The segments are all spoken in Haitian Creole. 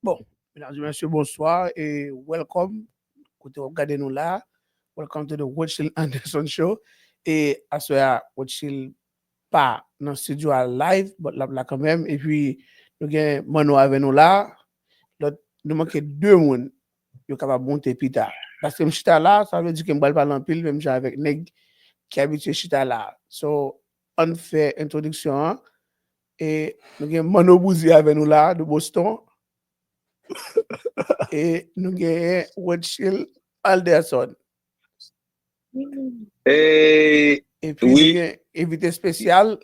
Bon, mesdames et messieurs, bonsoir et welcome. Écoutez, regardez-nous là. Welcome to the Rothschild Anderson Show. Et à ce moment, Rothschild pas dans le studio à live, mais là quand même. Et puis, nous avons Mano avec nous là. Nous manquons deux personnes qui sont capables de monter pita. Parce que je suis là, ça veut dire que je ne parle pas en pile, même avec Neg qui habite chez là. So, on fait introduction. Hein? Et nous avons Mano Bouzi avec nous là, de Boston. Et nous avons Rothschild Alderson. Et puis, oui. nous avons invité spécial,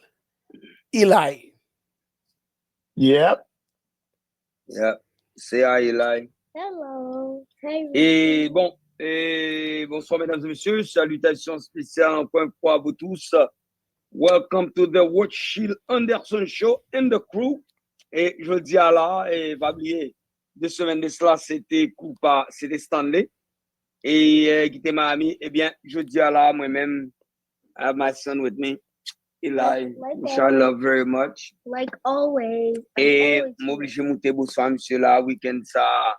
Eli. Yep. C'est Eli. Hello. Hey. Et bon, bonsoir mesdames et messieurs, salutations spéciales encore une fois à vous tous. Welcome to the Rothschild Anderson Show and the crew. Et je dis à là, et va oublier, 2 semaines de cela, c'était Stanley. Et qui était ma amie, eh bien, je dis à là, moi-même, I have my son with me, Eli, which I love very much. Like always. Et m'oblige de monter bonsoir, monsieur, là, week-end, ça,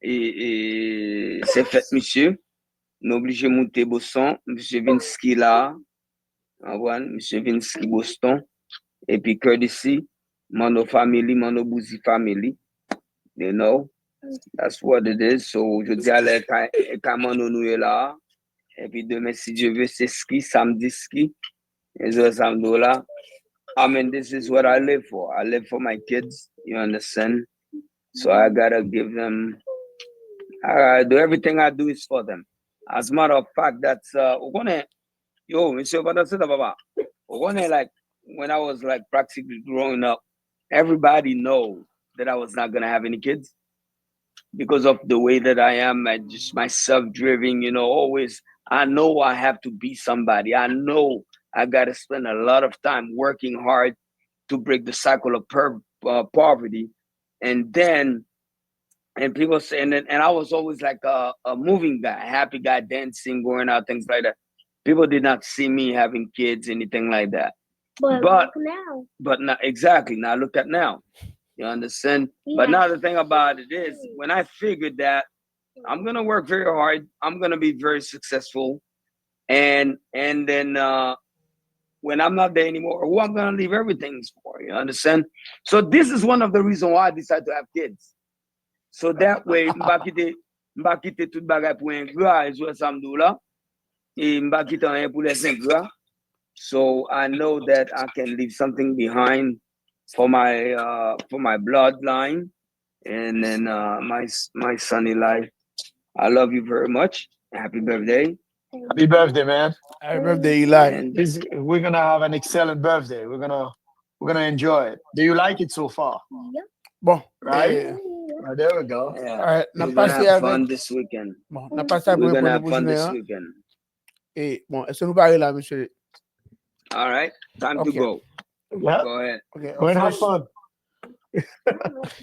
et c'est fait, monsieur. M'oblige de monter bonsoir, monsieur Vinsky, là, monsieur Vinsky, Boston. Et puis, courtesy, Mano family, Mano Bouzi family, you know. That's what it is. So, je dis à l'air, quand nous est là. Et puis demain, si Dieu veut, c'est ski, samedi ski. Et so, samedi là. I mean, this is what I live for. I live for my kids. You understand? So I gotta give them. I do everything I do is for them. As a matter of fact, that's Monsieur Baba. Like when I was like practically growing up, everybody knows that I was not gonna have any kids. Because of the way that I am, I just myself driven, you know, always, I know I have to be somebody. I know I got to spend a lot of time working hard to break the cycle of poverty. And people say, and I was always like a moving guy, a happy guy, dancing, going out, things like that. People did not see me having kids, anything like that. But look now. But not exactly. Now look at now. You understand? Yeah. But now the thing about it is, when I figured that I'm gonna work very hard, I'm gonna be very successful, and then when I'm not there anymore, who I'm gonna leave everything for? You understand? So this is one of the reasons why I decided to have kids. So that way, m'ba kite tout bagay pou un gra, ezwe samdou la, et m'ba kite an pou les 5 gra. So I know that I can leave something behind for my bloodline, and then my son Eli. I love you very much. Happy birthday! Happy birthday, man! Happy birthday, Eli! And we're gonna have an excellent birthday. We're gonna enjoy it. Do you like it so far? Yep. Bon, right? Oh, there we go. Yeah. All right, we're gonna have fun this weekend. Bon, n'a pas ça pour We're gonna have pour fun this hein. weekend. Et bon, est-ce que nous parlons là, monsieur? All right, time to go. Yeah. Go ahead. Okay. Go and have fun.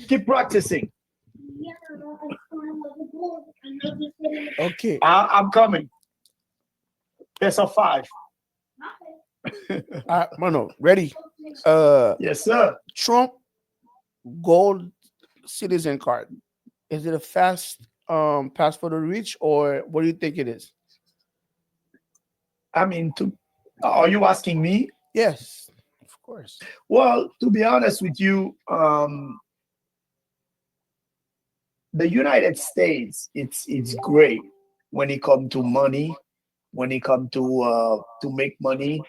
Keep practicing. Okay. I'm coming. Best of 5. Mano, ready? Yes, sir. Trump gold citizen card. Is it a fast pass for the rich, or what do you think it is? I mean, are you asking me? Yes, of course. Well, to be honest with you, the United States, it's great when it comes to money, when it comes to make money,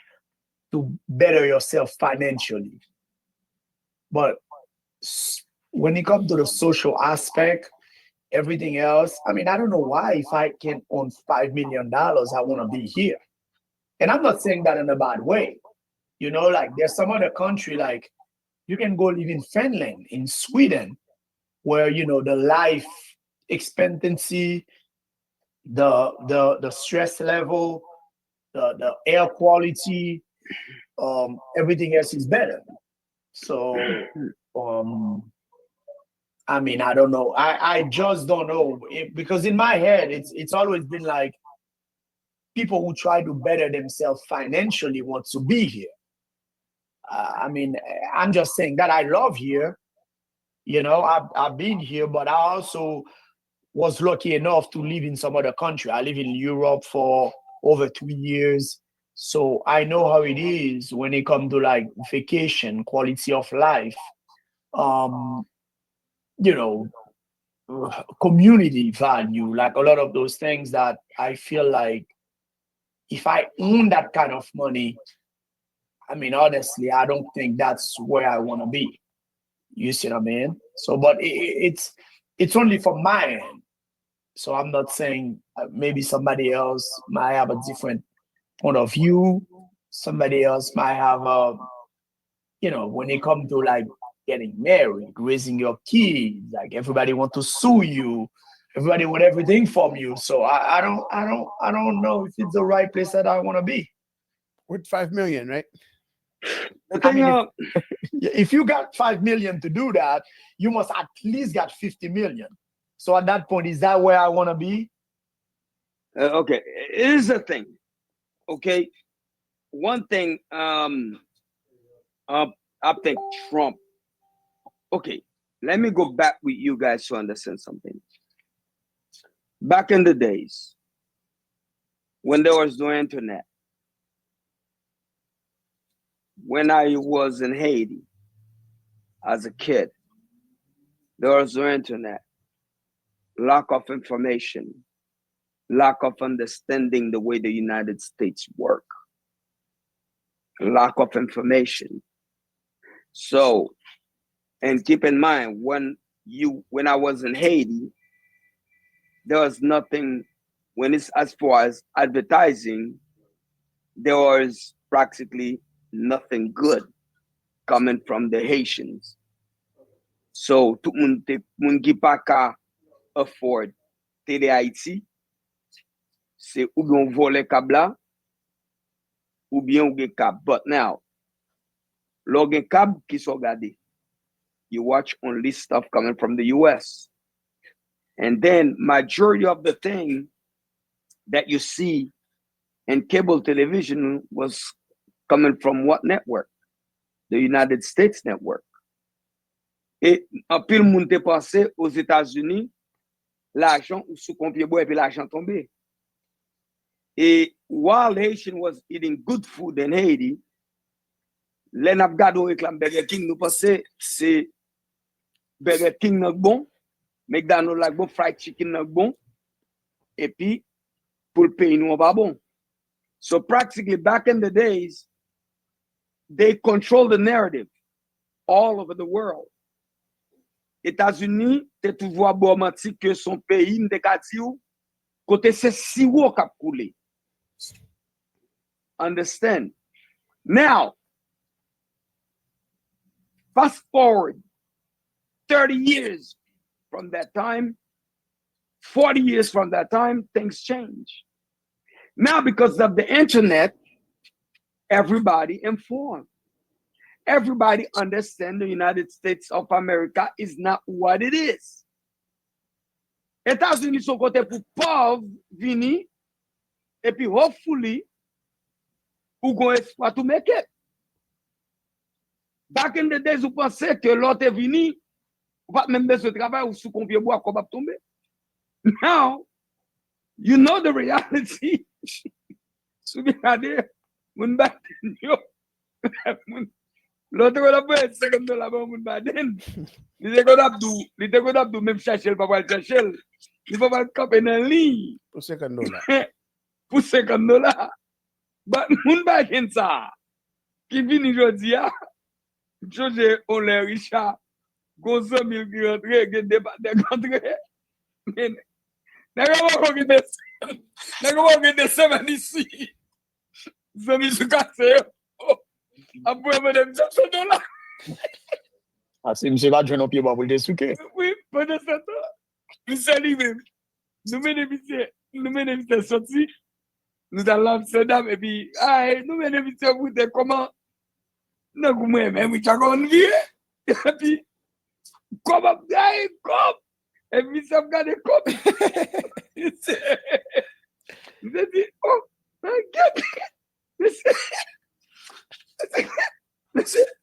to better yourself financially. But when it comes to the social aspect, everything else, I mean, I don't know why if I can own $5 million, I want to be here. And I'm not saying that in a bad way. You know, like there's some other country, like you can go live in Finland, in Sweden, where the life expectancy, the stress level, the air quality, everything else is better. So um I mean, I don't know. I just don't know because in my head, it's always been like people who try to better themselves financially want to be here. I mean, I'm just saying that I love here. I've been here, but I also was lucky enough to live in some other country. I live in Europe for over 2 years. So I know how it is when it comes to like vacation, quality of life, um, you know, community value, like a lot of those things that I feel like if I own that kind of money, I mean, honestly, I don't think that's where I want to be. You see what I mean? So, but it's only from my end. So I'm not saying maybe somebody else might have a different point of view. Somebody else might have when it comes to like getting married, raising your kids, like everybody want to sue you, everybody want everything from you. So I don't know if it's the right place that I want to be. With 5 million, right? The I thing, mean, if you got 5 million to do that, you must at least got 50 million. So at that point, is that where I want to be? okay, here's the thing. Okay, one thing, uh, I think Trump. Okay, let me go back with you guys to understand something. Back in the days when there was no internet, when I was in Haiti as a kid, there was no internet, lack of information, lack of understanding the way the United States work, lack of information. So, and keep in mind when I was in Haiti, there was nothing when it's as far as advertising, there was practically nothing good coming from the Haitians. So tout moun ki pa ka afford Télé Haïti, c'est ou bien on vole câble là, ou bien on gen câble. But now, lò gen câble qui sont gardés, you watch only stuff coming from the US. And then majority of the thing that you see in cable television was coming from what network? The United States network. Et un pile moun te passé aux États-Unis, l'argent ou sous compie bois et puis l'argent tombé. Et while Haitian was eating good food in Haiti, les n'a gado réclame Burger King, nous pensons c'est Burger King not bon, McDonald's like bon, fried chicken not bon, et puis pour le pays nous pas bon. So practically back in the days, they control the narrative all over the world. États-Unis, t'es toujours bon menti que son pays n'te ka di ou, côté c'est siwo k'ap koule. Understand? Now, fast forward 30 years from that time, 40 years from that time, things change. Now, because of the internet, everybody informed. Everybody understand the United States of America is not what it is. États-Unis sont côté pour pauvres venir et puis hopefully ou gon espoir to make it. Back in the days, vous pensez que l'autre est venu, ou pas même besoin de travail ou sous combien bois qu'on va tomber. Now, you know the reality. Regardez, moun baden yo. L'autre on a pris $50 pour moun baden. Il était qu'on a même chercher le papa chercher. Il faut pas camper dans ligne Pour $50. pour $50. But moun baden ça qui vient aujourd'hui a George on les Richard gonzo mille qui rentre que débat de rentré. N'a pas des semaines ici. Zami se casse. Après, madame, $100. Ah, c'est monsieur va jouer pied pour le dessouquer. Oui, pendant ce temps, nous saluons. Nous bénéficions sorti. Nous allons à Amsterdam et puis, nous bénéficions pour des comment. Nous, même, oui, t'as qu'on vit. Et puis, comment, comme. Et puis, ça me garde comme. Je dis, oh, regarde.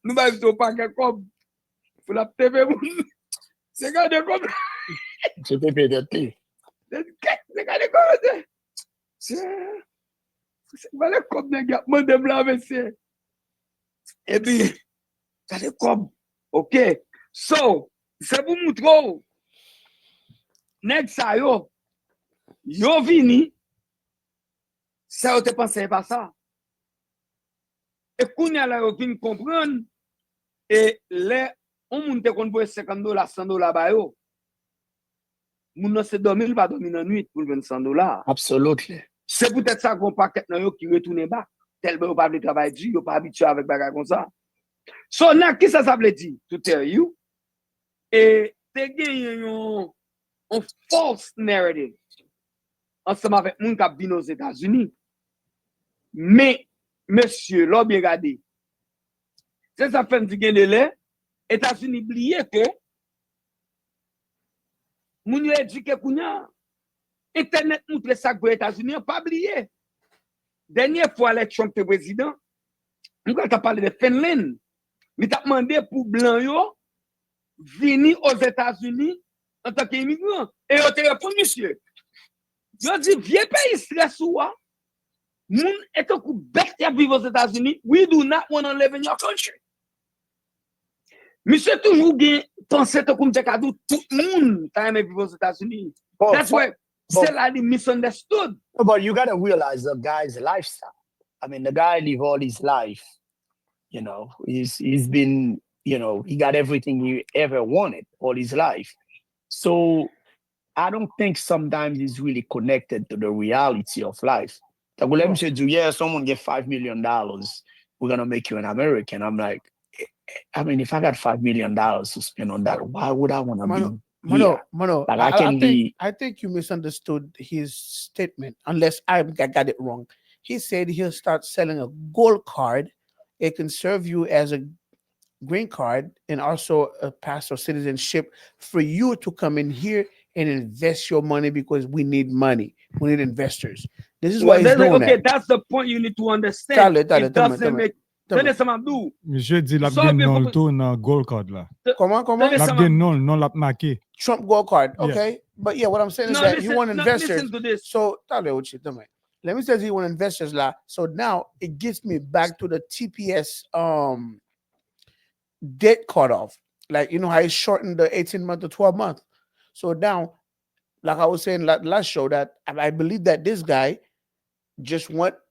Nous allons pas comme. Pour la TV, c'est gardé comme. C'est pépé de thé. C'est gardé comme. C'est voilà comme les gars, moi de blanc, monsieur. Et puis, gardé comme. Ok. So, c'est pour montrer. Next ça yo vini. Ça vous te pensez pas ça. Et qu'on y a là, yo vini comprendre. Et les on monte qu'on voit $50, $100 ba yo. Moun non se dormir pas dormir dans nuit pour $100. Absolutely. C'est peut-être ça qu'on paquet nan yo qui retourne bas. Tellement pas de travail dit, yo pas habitué avec bagarre comme ça. So là qui ça veut dire to tell you et te gagné un false narrative ensemble avec moun qui vient aux États-Unis. Mais monsieur, l'on bien regardé. C'est ça fait du gain de lait. États-Unis oublié que moun yo éduqué kounya internet montre ça pour États-Unis pas oublié. Dernière fois l'élection de président, on a parlé de Finlande. Mais t'a demandé pour blanc yo venir aux États-Unis en tant qu'immigrant et on te répond monsieur. Yo dit vieux pays stress ou moun est un coup bête à vivre aux États-Unis. We do not want to live in your country. Monsieur toujours bien pensé que comme cadeau tout le monde t'a aimé vivre aux États-Unis. That's why c'est là the misunderstood. But you gotta realize the guy's lifestyle. I mean, the guy live all his life. You know, he's been, you know, he got everything he ever wanted all his life. So I don't think sometimes he's really connected to the reality of life. Let me say, yeah, someone get $5 million, we're gonna make you an American. I'm like, I mean, if I got $5 million to spend on that, why would I want to be here? Mano, Like I think you misunderstood his statement, unless I got it wrong. He said he'll start selling a gold card. It can serve you as a green card and also a pass of citizenship for you to come in here and invest your money because we need money. We need investors. This is why he's doing okay, that. that's the point you need to understand. It doesn't make Tenez ça m'abdou. Monsieur dit la bien non le tour dans gold card là. Comment? La bien non l'a marqué. Trump gold card. Yeah. Okay. But yeah, what I'm saying is No, that listen, you want investors. listen to this. So let me tell you want investors lah. So now it gets me back to the TPS debt cutoff. Like you know how he shortened the 18-month to 12-month. So now, like I was saying last show, that I believe that this guy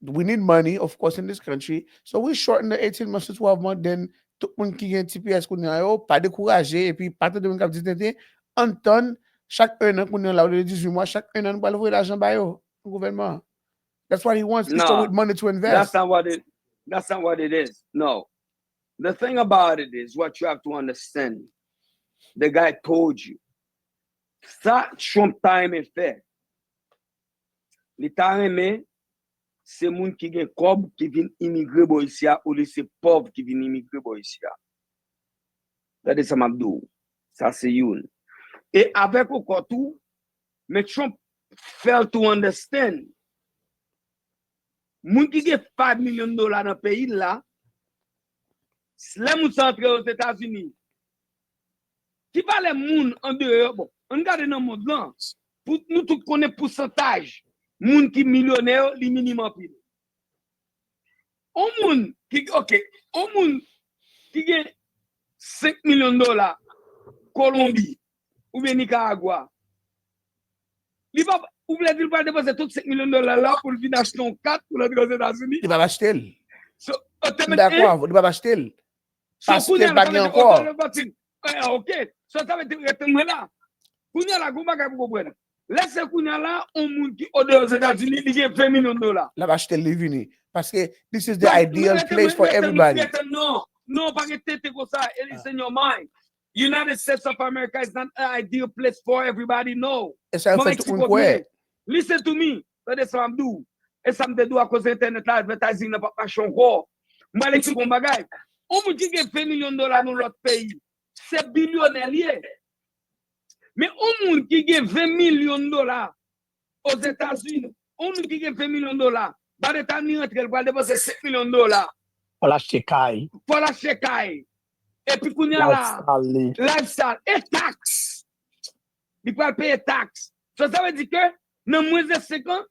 we need money, of course, in this country. So we shorten the 18 months to 12 months. Then tout le monde qui gagne TPS qu'on a yo, pas décourager et puis pas de monde qui dit en temps chaque un an qu'on a là de 18 mois, chaque un an nous va lever l'argent ba yo au gouvernement. That's why he wants people with money to invest. That's not what it is. No. The thing about it is what you have to understand. The guy told you. Ça Trump time est fait. L'État aimé c'est moun qui gen kob qui vient immigrer bo ici ou c'est pauvre qui vient immigrer bo ici. Regardez ça m'abdou. Ça c'est une. Et avec encore tout Mais Trump failed to understand. Moun qui a $5 millions dans le pays là, les moun sont entrés aux États-Unis. Qui va les moun en dehors, bon, on regarde dans le monde là, pour nous tous connaissons pourcentage, moun qui millionnaire, li minimum pile. On moun qui, ok, on moun qui gagne $5 millions, Colombie, ou bien Nicaragua. Li va, ou bien il va dépenser tous $5 millions là pour le venir acheter un 4 pour l'entrer aux États-Unis. Il va acheter. So, D'accord, il va acheter. Parce qu'il va gagner encore. Ok, so ça veut dire que là, Kounia la gouba ka pour comprendre. Laissez Kounia là, on moun qui aux États-Unis, il a $20 millions. Il va acheter les vini. Parce que this is the ideal place for everybody. No, pas que t'es comme ça, it's in your mind. United States of America is not an ideal place for everybody, no. Essa foi um coé. Listen to me. That's what I'm doing. Et ça me doit à cause internet advertising n'a pas marché encore. Moi l'explique mon bagage. On me dit que $20 millions dans l'autre pays. C'est billionnaire lié. Mais on monde qui gagne $20 millions aux États-Unis, on nous qui gagne $20 millions, par l'État-Unis entre elle va dépenser $5 millions. Pour l'acheter caille. Pour l'acheter caille. Et puis qu'on y a là, lifestyle et taxes. Il peut payer taxes. Ça veut dire que dans moins de 5 ans,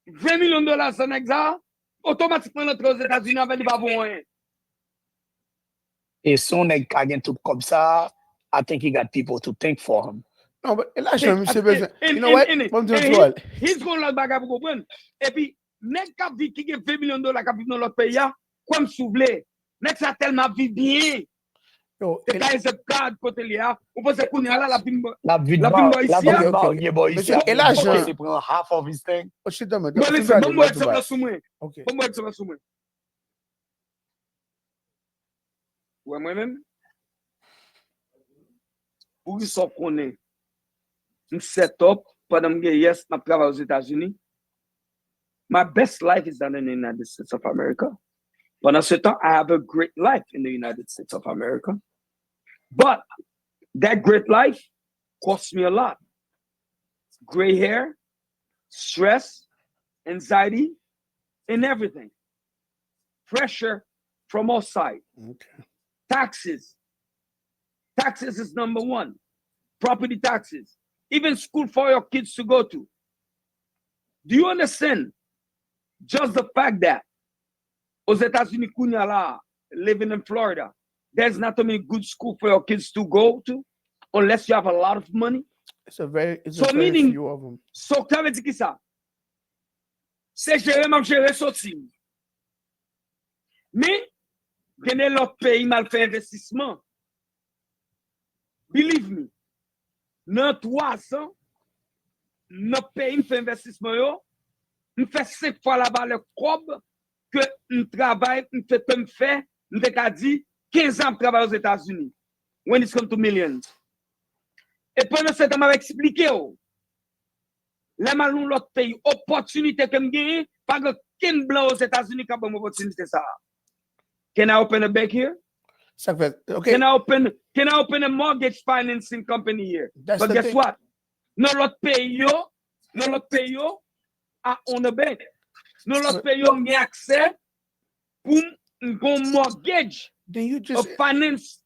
$20 millions sans exemple, automatiquement notre aux États-Unis avec les babons. Et son nèg gagne tout comme ça, I think he got people to think for him. No, but you know what? He's going to bagarre pour comprendre. Et puis, nèg qui vit qui gagne $20 millions qui vit dans l'autre pays, comme souvelé. Nèg ça tellement vit bien. C'est pas ce cadre côté là. On pense qu'on est là la vie ici. Et l'argent, il prend half of his thing. Oh shit, damn it. Bon exemple sous moi. Okay. Bon exemple sous moi. Ouais moi-même. Pour qu'ils soient connus. Un setup pendant que yes, je travaille aux États-Unis. My best life is done in the United States of America. Pendant ce temps, I have a great life in the United States of America. But that great life costs me a lot. Gray hair, stress, anxiety, and everything. Pressure from all sides. Okay. Taxes. Taxes is number one. Property taxes. Even school for your kids to go to. Do you understand? Just the fact that aux États-Unis, living in Florida, there's not too many good schools for your kids to go to unless you have a lot of money. It's a very few of them. So, ça veut dire ça? C'est gérer, même gérer, sortir. Mais, il y a l'autre pays mal fait investissement. Believe me, dans 3 ans, notre pays fait investissement, on fait 5 fois là-bas le cob que on travaille, on fait comme fait, on a dit 15 ans de travail aux États-Unis. When it comes to millions. Et pendant ce temps, je vais expliquer. Là, malon l'autre pays, opportunité que je pas qu'un blanc aux États-Unis qui a une opportunité ça. Can I open a bank here? Okay. Can I open a mortgage financing company here? But guess what? Non l'autre pays a on a bank. Non l'autre pays a accès pour un mortgage. Then you just a finance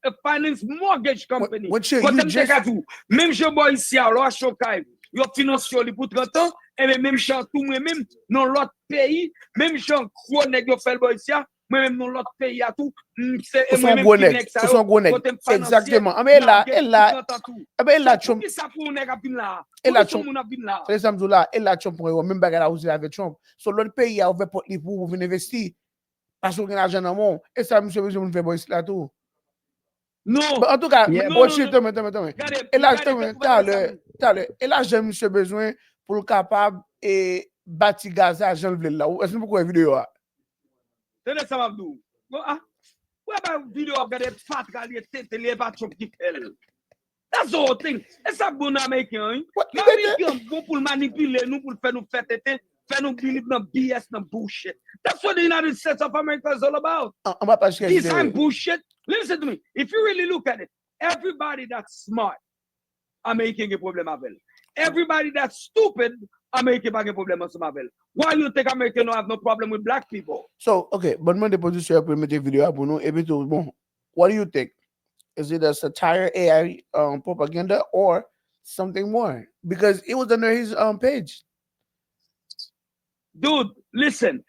mortgage company. Même je bois ici alors Chokai, yo financier li pour 30 ans et même chant tout même dans l'autre pays, même chant gros nèg yo fait bois ici, même dans l'autre pays à tout, c'est même gros nèg. Exactement. Mais là Trump ça pour nèg a bin là. Et là Trump par exemple là, et là Trump même bagarre là aussi avec Trump. So l'autre pays a ouvert porte pour venir investir. Parce qu'on a l'argent dans le monde. Et ça, monsieur, besoin de faire ici là tout. Non. En tout cas, et là, j'ai monsieur besoin pour le capable et bâtir Gaza, j'en veux là. Est-ce que vous avez une vidéo? Tenez ça, Mabdou. Où est la vidéo? Regardez, fatra, les têtes, les patrons qui fait. That's the whole thing. Et ça, bon américain. L'américain, bon pour manipuler nous, pour faire nous faire tête. Nous believe in BS and bullshit. That's what the United States of America is all about. This time bullshit. Listen to me. If you really look at it, everybody that's smart are making a problem avec. everybody that's stupid, American pas de problème ensemble avec. Why you think American don't have no problem with black people? So, okay, but when the producer pour mettre vidéo pour nous, et puis tout, bon, what do you think? Is it a satire AI propaganda or something more? Because it was under his page. Dude, listen.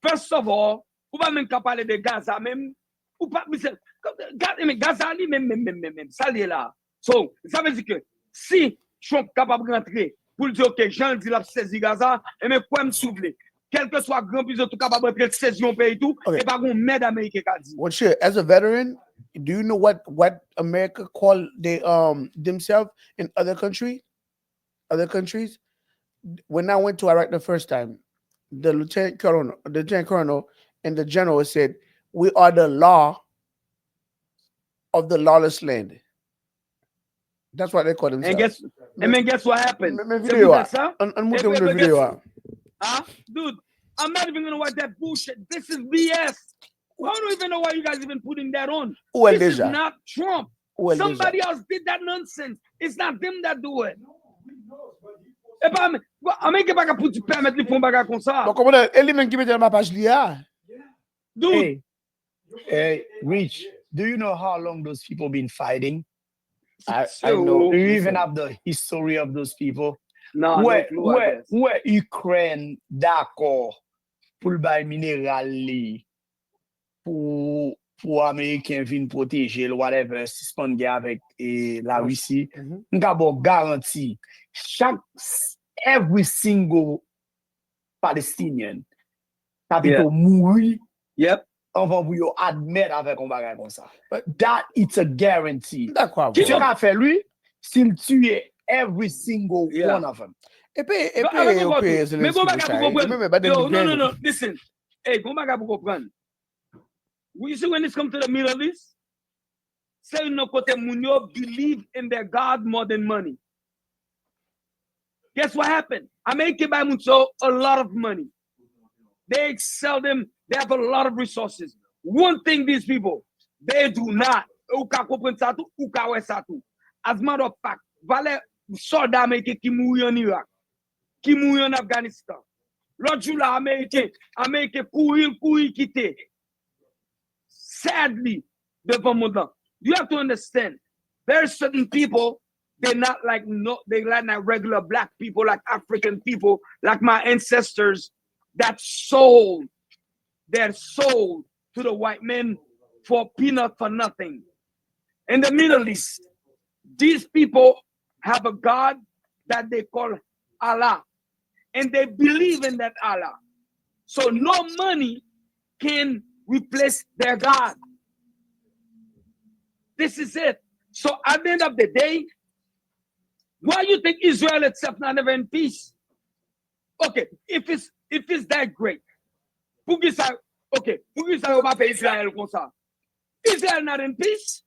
First of all, ou pas même qu'à parler de Gaza même, ou pas, Gaza même, ça l'est là. So, ça veut dire que si Trump capable de rentrer pour dire, ok, Jean dit la saisi Gaza, et mais quoi me souffler? Quel que soit grand plus tout capable de rentrer saisir un pays tout, et pas qu'on m'aide américain qu'a dit. Well, sure. As a veteran, do you know what America call themselves in other countries? Other countries. When I went to Iraq the first time, the lieutenant colonel, and the general said, "We are the law of the lawless land." That's what they call themselves. And guess what happened? Dude, I'm not even gonna watch that bullshit. This is BS. I don't even know why you guys even putting that on. This is not Trump. Somebody else did that nonsense. It's not them that do it. Dude. Hey, Rich, do you know how long those people been fighting? I know. Do you even have the history of those people? No, where Ukraine d'accord pour le bail minéral li, pour Américain vin protéger le whatever suspend guerre avec la Russie. Nga bon garanti every single Palestinian people mourir. Yep. Avant vous yo admettre avec un bagage comme ça. But that it's a guarantee. D'accord. Qui a fait lui s'il tue every single one of them. Non, listen. Hey, go back pour comprendre. You see when this comes to the Middle East, say no kote munyo believe in their God more than money. Guess what happened? America buy mucho a lot of money. They excel them. They have a lot of resources. One thing these people, they do not. As a matter of fact, vale soldat américain qui mourit en Irak, qui mourit en Afghanistan. L'autre jour là, américain courir quitter. Sadly, devant mon temps. You have to understand, there are certain people, they're not like regular black people, like African people, like my ancestors, that sold their soul to the white men for peanut for nothing. In the Middle East, these people have a God that they call Allah, and they believe in that Allah. So no money can replace their God. This is it. So at the end of the day, why you think Israel itself not never in peace? Okay, if it's that great, pour ça on va payer Israël comme ça. Israel not in peace.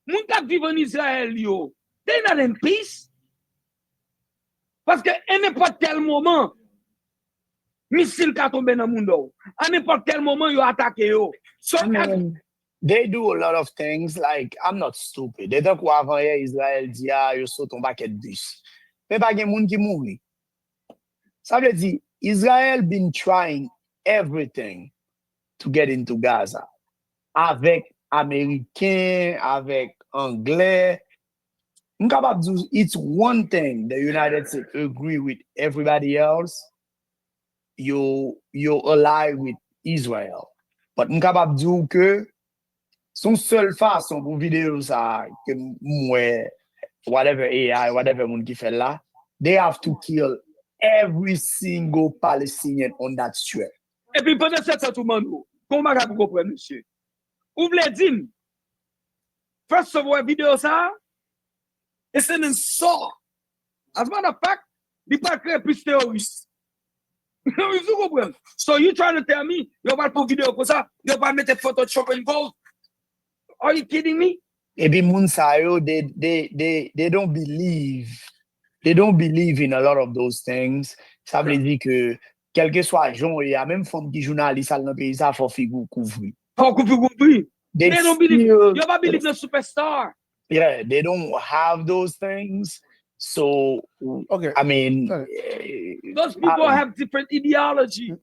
Moun kap vive en Israël yo, they not in peace. Parce que à n'importe quel moment, missile ka tombe dans mundo. À n'importe quel moment yo attaque yo. So they do a lot of things. Like, I'm not stupid. They talk avant hier Israël dit yo saute en baquet bus. Mais pas gen moun ki mouri. Ça veut dire Israel been trying everything to get into Gaza. Avec Américain, avec Anglais. It's one thing the United States agree with everybody else. You're allied with Israel. But m'capable dire que son seule façon pour vidéo ça que whatever AI, whatever moun qui fait là, they have to kill every single Palestinian on that strip. Et puis pendant cette moment, comment vous comprenez, monsieur? Vous voulez dire, first of all, vidéo ça, it's an insult. As a matter of fact, the pas créer plus terroriste. Vous comprenez? So you trying to tell me, you va pour vidéo comme ça, you va mettre Photoshop involved? Are you kidding me? Et puis moun sa yo, they don't believe. They don't believe in a lot of those things. Ça veut dire que, quel que soit Jean, il y a même femme qui journaliste dans le pays, ça faut figure couvrir. They don't believe. You don't believe in a superstar. Yeah, they don't have those things. So, Okay. I mean, Sorry. Those people have different ideology.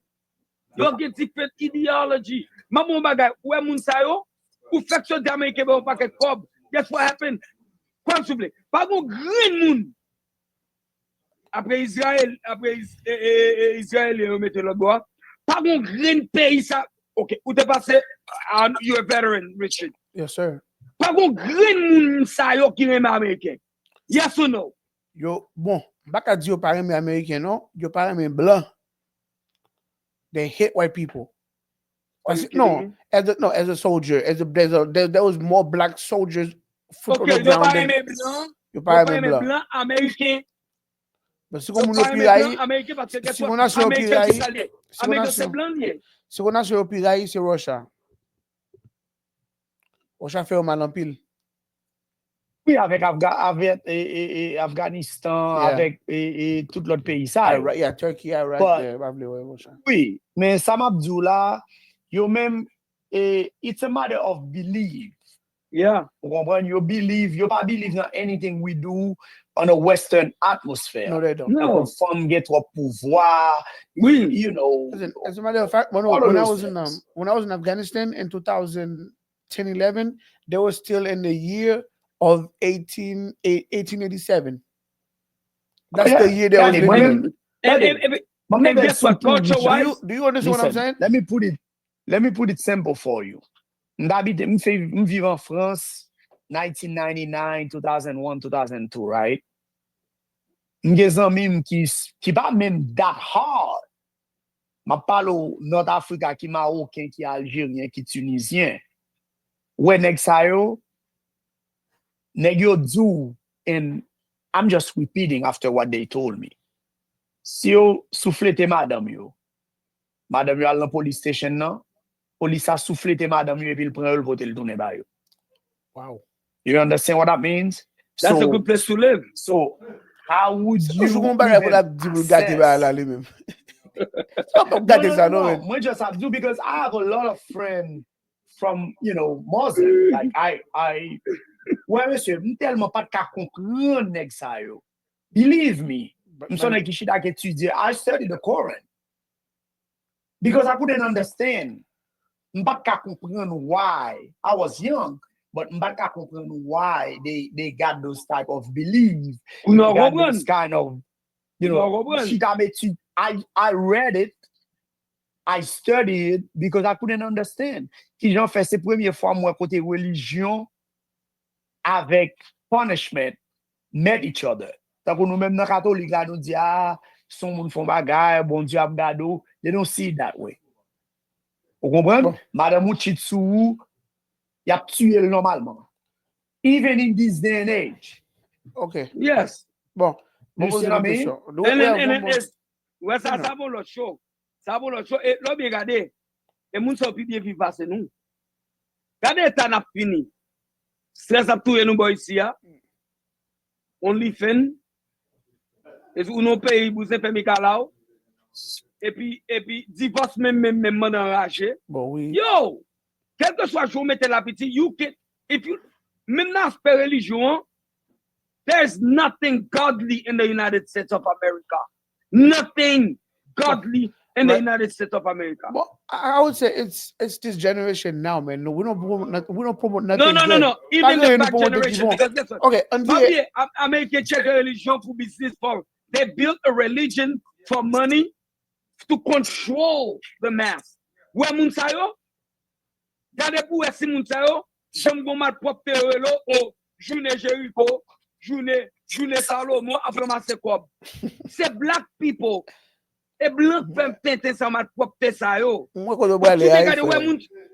You get different ideology. Maman bagay, ouais moun sa yo, ou fait que d'Américain ba pas que cob. Guess what happened? Comme souple. Pas gon green moun. Après Israël, Israël yo mette le bois. Pas gon green pays ça. OK, ou te passé you're a veteran, Richard. Yes, sir. Pas gon green moun sa yo qui aime américain. Yes or no? Yo, bon, baka di yo pa reme American, no? Yo pa reme blanc. They hate white people. No, as a soldier, there was more black soldiers foot on OK, the yo pa ground than aimé blanc. yo pa reme aimé blanc. blanc américain. Mais si Yo kon moun pa yo aimé pirayi, blanc américain parce que si mon nation américain pirayi, qui s'allie. si mon Américain c'est nation, blanc lié. si kon nation yo pirayi, c'est Russia. Russia fait un mal en pile. oui, avec Afghanistan, Yeah. avec tout l'autre pays, ça. Iraq, yeah, Turkey, Iraq, But- yeah, probably Russia. Oui, mais Sam Abdullah, yo même, it's a matter of belief. Yeah. You comprend? You believe, you pas believe in anything we do on a Western atmosphere. No, they don't. No. Like femme get trop pouvoir, Oui. you know. Listen, as a matter of fact, when All of I those was in Afghanistan in 2010, 11, they were still in the year of 1887. That's Yeah. the year they Yeah, was they living went- in. And guess what? Culture-wise, Do you understand what I'm saying? Let me put it simple for you. M'vive en France 1999, 2001, 2002, right? M'gen zanmim ki pas même that hard. Ma parle North Africa ki Marocain, ki Algérien, ki Tunisien. When nèg sa yo, nèg yo do, and I'm just repeating after what they told me. Si yo soufflete madame yo al nan police station nan, police a soufflete madame yo, et puis il prend le vote le tourne ba yo. Wow. You understand what that means? that's a good place to live. So how would you Je comprends pas pour la even dire gâter ba la assess? lui-même. Gâter ça non. Moi just have to, because I have a lot of friends from, Muslim. Like I ouais monsieur, tellement pas de ka comprendre nèg sa yo. Believe me. M'son nèg ki chita ki étudier. I studied the Quran. Because I couldn't understand. M'pas ka comprendre why. I was young, but m'pas ka comprendre why they got those type of belief. No, They got Robin. this kind of, No, Robin. chita m'étude. I read it. I studied it because I couldn't understand. Ki jan fè se première fois moi côté religion avec punishment met each other. Tant que nous même dans catholique là nous dit son moun font bagay, bon Dieu ap gado. They don't see it that way. Vous comprenez? Bon. Madame Uchitsu, y a tué normalement. Even in this day and age. Okay. Yes. Bon. You see what I mean? And then ouais, ça vaut l'autre chose. Ça vaut l'autre chose. Et là, bien regardez. Et moun sa pi bien vivre parce nous. Regardez, t'as n'a fini. Stress ap touye nous boy ici, ya. Only fin. Et ou non pays, vous êtes permis kalao. Et puis, divorce même enragé. Bon, oui. Yo! Quel que soit jour, mettez la petite, you can, if you, même dans l'aspect religion, there's nothing godly in the United States of America. Nothing godly in the Right. United States of America. Well, I would say it's this generation now, man. No, we don't promote nothing. No. Even the back generation, because guess what? Okay, Family, American check a religion for business for. They built a religion for money to control the mass. Where Munsayo? Gade pou esi Munsayo? J'aime bon mat propre terrelo au journée Jericho, journée Salomon, après ma sekob. C'est black people. Et blanc fait tenter ça mat propre Tessayo. Moi, quand je Tu vois les regardes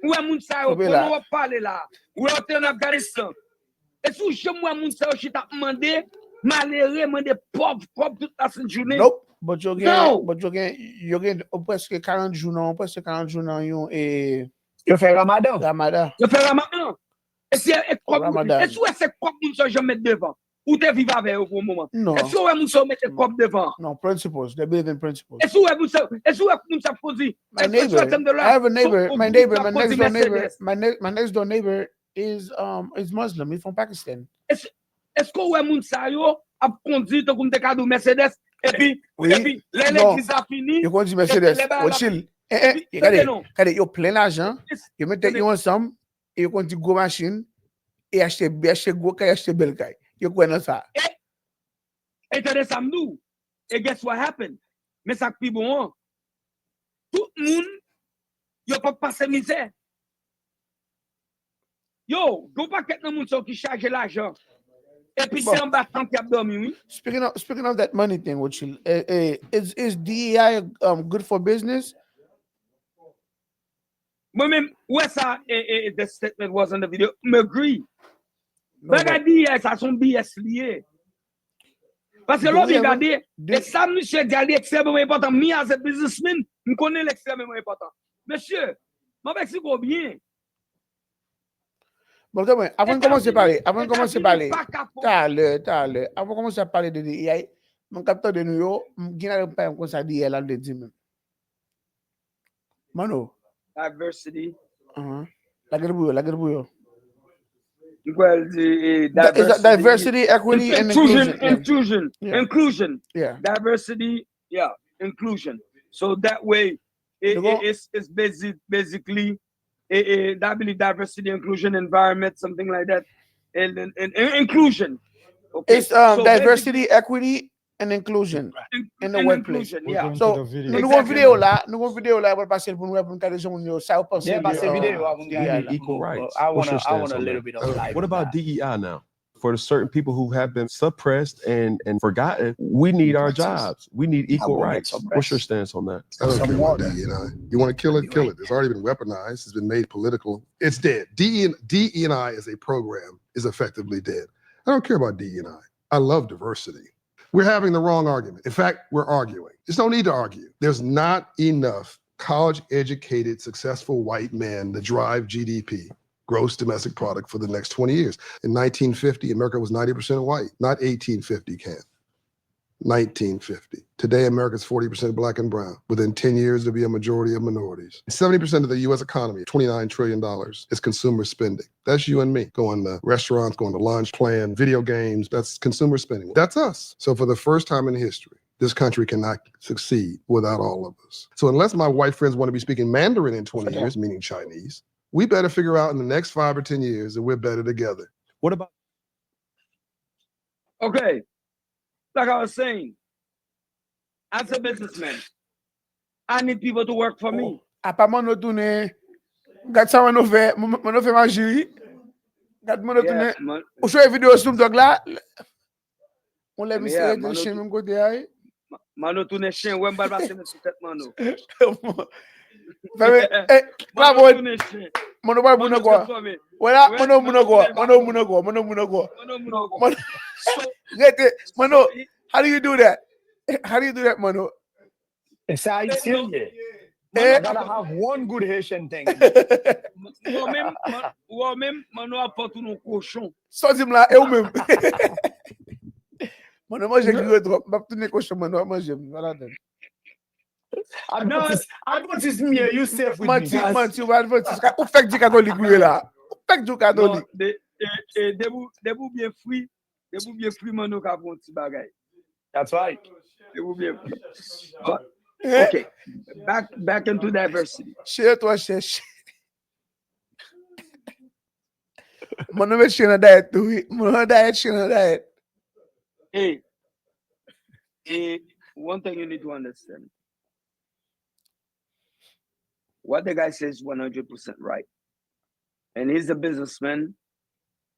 où Munsayo, Oui, on là. va parler là. Où est en Afghanistan? Et si je moi Munsayo, je t'ai demandé, malheureux, demandé pauvre toute la journée. Nope. But you No. get presque 40 jours non, yon et Yo fè Ramadan. Ramadan. Je fais Ramadan. Et si Ramadan. est-ce que c'est quoi Munsayo je mets devant? Ou te vivre avec eux pour un moment? Non. Est-ce que Munsayo mette quoi devant? No, principles. They believe in principles. Est-ce que Munsayo dit? My neighbor, I have a neighbor. My next door neighbor is Muslim. He's from Pakistan. Est-ce que Munsayo a conduit comme des cadeaux Mercedes, et puis, Oui. l'église a fini. Yo kon di Mercedes. les balles Rothschild. puis, Regardez, non. regardez, yo plein l'argent. It's- Yo mette yo ensemble. Et yo kon di gros machine. Et acheter gros kay, acheter bel kay. Yo kwen nan sa. Et t'as des samedous. Et guess what happened? Mais ça qui bon, hein? Tout le monde, yo pas passer misère. Yo, go pas quelqu'un monde qui charge l'argent. Et puis c'est un battant qui a dormi, oui. Speaking of that money thing, Rothschild, is DEI good for business? Moi-même, ouais, ça, et the statement was on the video, m'agree. No, Regardez, ça sont BS liés. Parce que Do là, we ever- regardez, do- et ça, monsieur, dit extrêmement important. Moi, as a businessman, je connais l'extrêmement important. Monsieur, je m'explique bien. Bon, avant de commencer à parler, avant de commencer à parler, Pas capable. avant de commencer à parler de DEI, mon capteur de New York, je n'ai pas comme ça DEI là de dire même. Mano, Diversity. la guerre bouillon. Well, Is that diversity, equity, and inclusion? Inclusion. Yeah. Diversity, yeah, inclusion. So that way, it's basically diversity, inclusion, environment, something like that, and inclusion. Okay. It's So diversity, equity, and inclusion in the and workplace. inclusion, We're yeah. going So, to the video. nous avons vidéo là, pour passer pour nous regarder sur mon ça ou penser. Yeah, but the video, I need equal rights. I What's your want stance a on little that? bit of light. What on about that. DEI now? For the certain people who have been suppressed and forgotten, we need our jobs. We need equal gonna get rights. suppressed. What's your stance on that? I don't care Somewhat. about DE&I. You want to kill it, kill it. It's already been weaponized. It's been made political. It's dead. DE&I as a program is effectively dead. I don't care about DE&I. I love diversity. We're having the wrong argument. In fact, we're arguing. There's no need to argue. There's not enough college-educated, successful white men to drive GDP, gross domestic product, for the next 20 years. In 1950, America was 90% white, not 1850, Ken. 1950. Today, America's 40% black and brown. Within 10 years, there'll be a majority of minorities. 70% of the U.S. economy, $29 trillion, is consumer spending. That's you and me. Going to restaurants, going to lunch, playing video games. That's consumer spending. That's us. So for the first time in history, this country cannot succeed without all of us. So unless my white friends want to be speaking Mandarin in 20 years, meaning Chinese, we better figure out in the next 5 or 10 years that we're better together. What about Okay. Like I was saying, as a businessman, I need people to work for me. À pas mon tourner. Regarde ça, mon fait ma jury. Regarde mon tourner. Yeah, man. Ou sur la vidéo Snoop Dogg là. On l'a mis Yeah, sur man, le chien même côté aïe. Mano tourne chien, ouais, m'bal passer sur tête mano. Clap Mano on. tourne chien. Mon pas Mano bon quoi. tourne for me. Voilà, Ouais, mon mano quoi. tourne Mon quoi. Mano go. So, Mano, how do you do that? How do you do that, Mano? It's how you feel, yeah. Eh? I gotta have one good Haitian thing. ou même, mano apporte un cochon. Sorti là, et ou même. Mano, moi j'ai cru trop. M'a tourner cochon, Mano, moi j'aime. Voilà. Advertise me here, you safe with Menti, me. menti, ou va advertise. Ou fait du catholique là. Ou fait du catholique. Debout bien free, mano ka bon ti bagay. That's right. Debout bien free. But, okay, back into diversity. Chez toi, cherche. Mano, me chien na diet, oui. Mano, diet, chien na diet. Hey, one thing you need to understand. What the guy says is 100% right. And he's a businessman.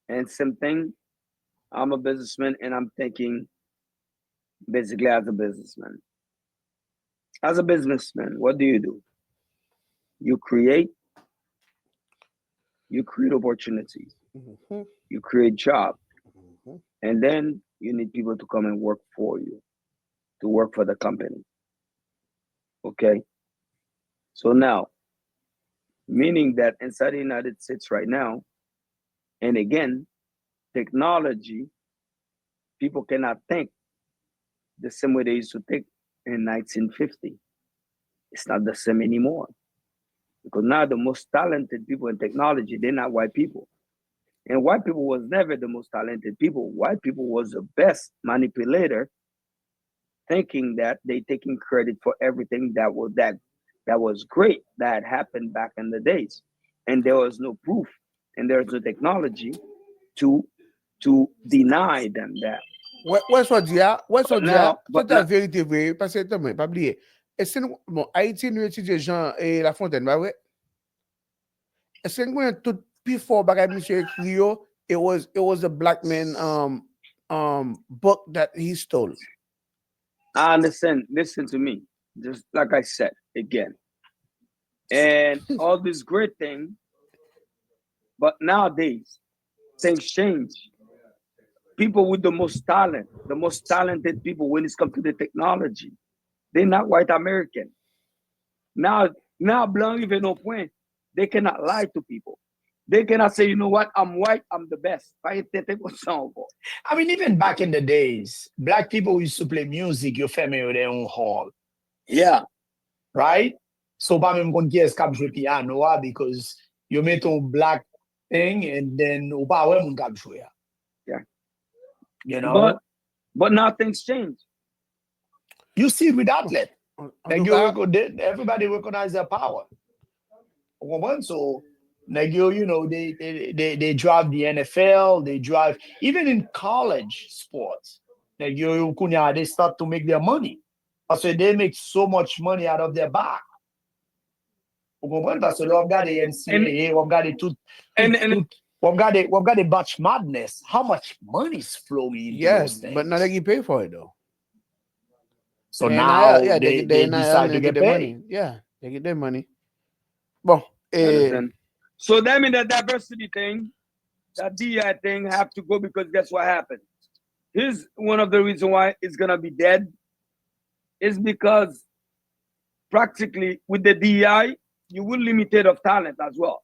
And same thing, I'm a businessman and I'm thinking basically as a businessman. As a businessman, what do? You create opportunities. Mm-hmm. You create jobs. And then you need people to come and work for you, to work for the company. Okay? So now, meaning that inside the United States right now, and again, technology, people cannot think the same way they used to think in 1950. It's not the same anymore. Because now the most talented people in technology, they're not white people. And white people was never the most talented people. White people was the best manipulator, thinking that they taking credit for everything that was great that happened back in the days. And there was no proof and there's no technology to deny them that. Ouais, so dia, But c'est la now, vérité vraie, parce que t'as pas oublié. Et c'est bon, Haïti nous étudie Jean et La Fontaine, bah ouais. Et c'est nous tout before bagay monsieur écrit yo, it was a black man book that he stole. I understand. Listen to me. Just like I said again. And all this great thing, but nowadays things change. People with the most talent, the most talented people when it's come to the technology, they're not white American. Now blanc even no point. They cannot lie to people. They cannot say, you know what, I'm white, I'm the best. I mean, even back in the days, black people used to play music, your family with their own hall. Yeah. Right? So, pas même qu'on qui est cap jouer piano, because you made ton black thing and then ou pas ouais mon cap jouer. Yeah. You know? But now things change. You see it with athlete. Like everybody recognize their power. So you know, they drive the NFL, they drive even in college sports. They start to make their money. So they make so much money out of their back. So we've got the NCAA, we've got the batch madness. How much money is flowing into those things? But now they get paid for it though. So now they decide to get their paid. money. Yeah, they get their money. Bon, so that means the diversity thing, that DI thing have to go because guess what happened? Here's one of the reasons why it's gonna be dead is because practically with the DEI, you will limit it of talent as well.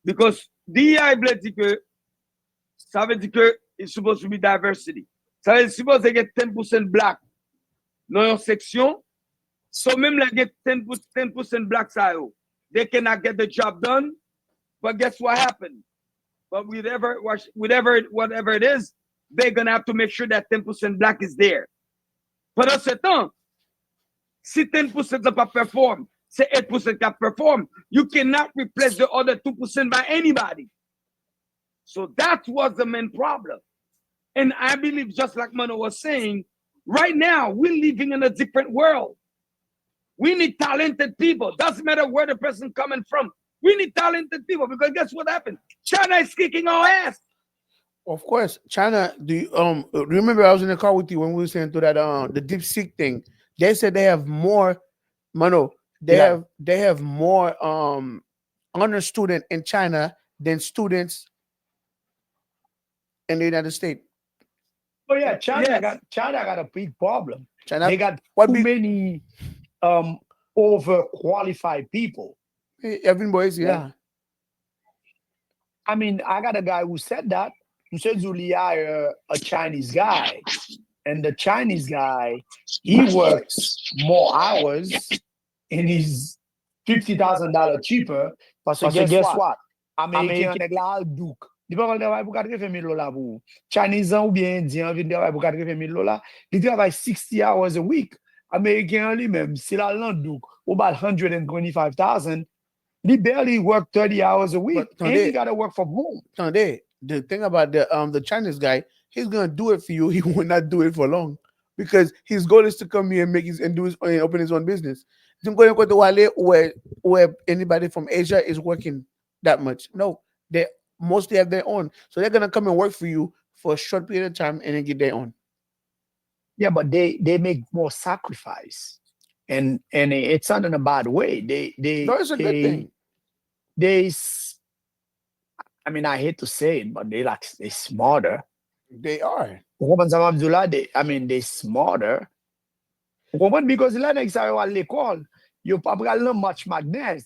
Because DEI ça veut dire que it's supposed to be diversity. Ça veut dire supposed to get 10% black dans your section. So même like get 10% black side, they cannot get the job done. But guess what happened? But whatever it is, they're gonna have to make sure that 10% black is there. Pendant ce temps, si 10% ne pas perform, c'est 8% qui perform. You cannot replace the other 2% by anybody. So that was the main problem. And I believe, just like Mano was saying, right now we're living in a different world. We need talented people. Doesn't matter where the person coming from. We need talented people because guess what happened? China is kicking our ass. Of course, China. Do you, remember I was in the car with you when we were saying to that the DeepSeek thing? They said they have more, Mano. They have more honor student in China than students in the United States. Oh yeah, China got a big problem. They got too many overqualified people. Every boys, yeah. I mean, I got a guy who said that. Who said Zulia a Chinese guy, and the Chinese guy he works more hours and he's $50,000 cheaper. So guess what? American nèg Duke. Il pas travailler pour $40,000 pour Chinese ou bien Indien vient travailler pour $40,000. Il travaille 60 hours a week. American lui-même, s'il a Duke, about 125,000. He barely work 30 hours a week, and he got to work from home. The thing about the Chinese guy, he's gonna do it for you. He will not do it for long because his goal is to come here and open his own business. Where anybody from Asia is working that much. No, they mostly have their own, so they're gonna come and work for you for a short period of time and then get their own. Yeah, but they make more sacrifice, and it's not in a bad way. It's a good thing. I mean, I hate to say it, but they're smarter. They are. They're smarter. Because l'école, you pas much madness.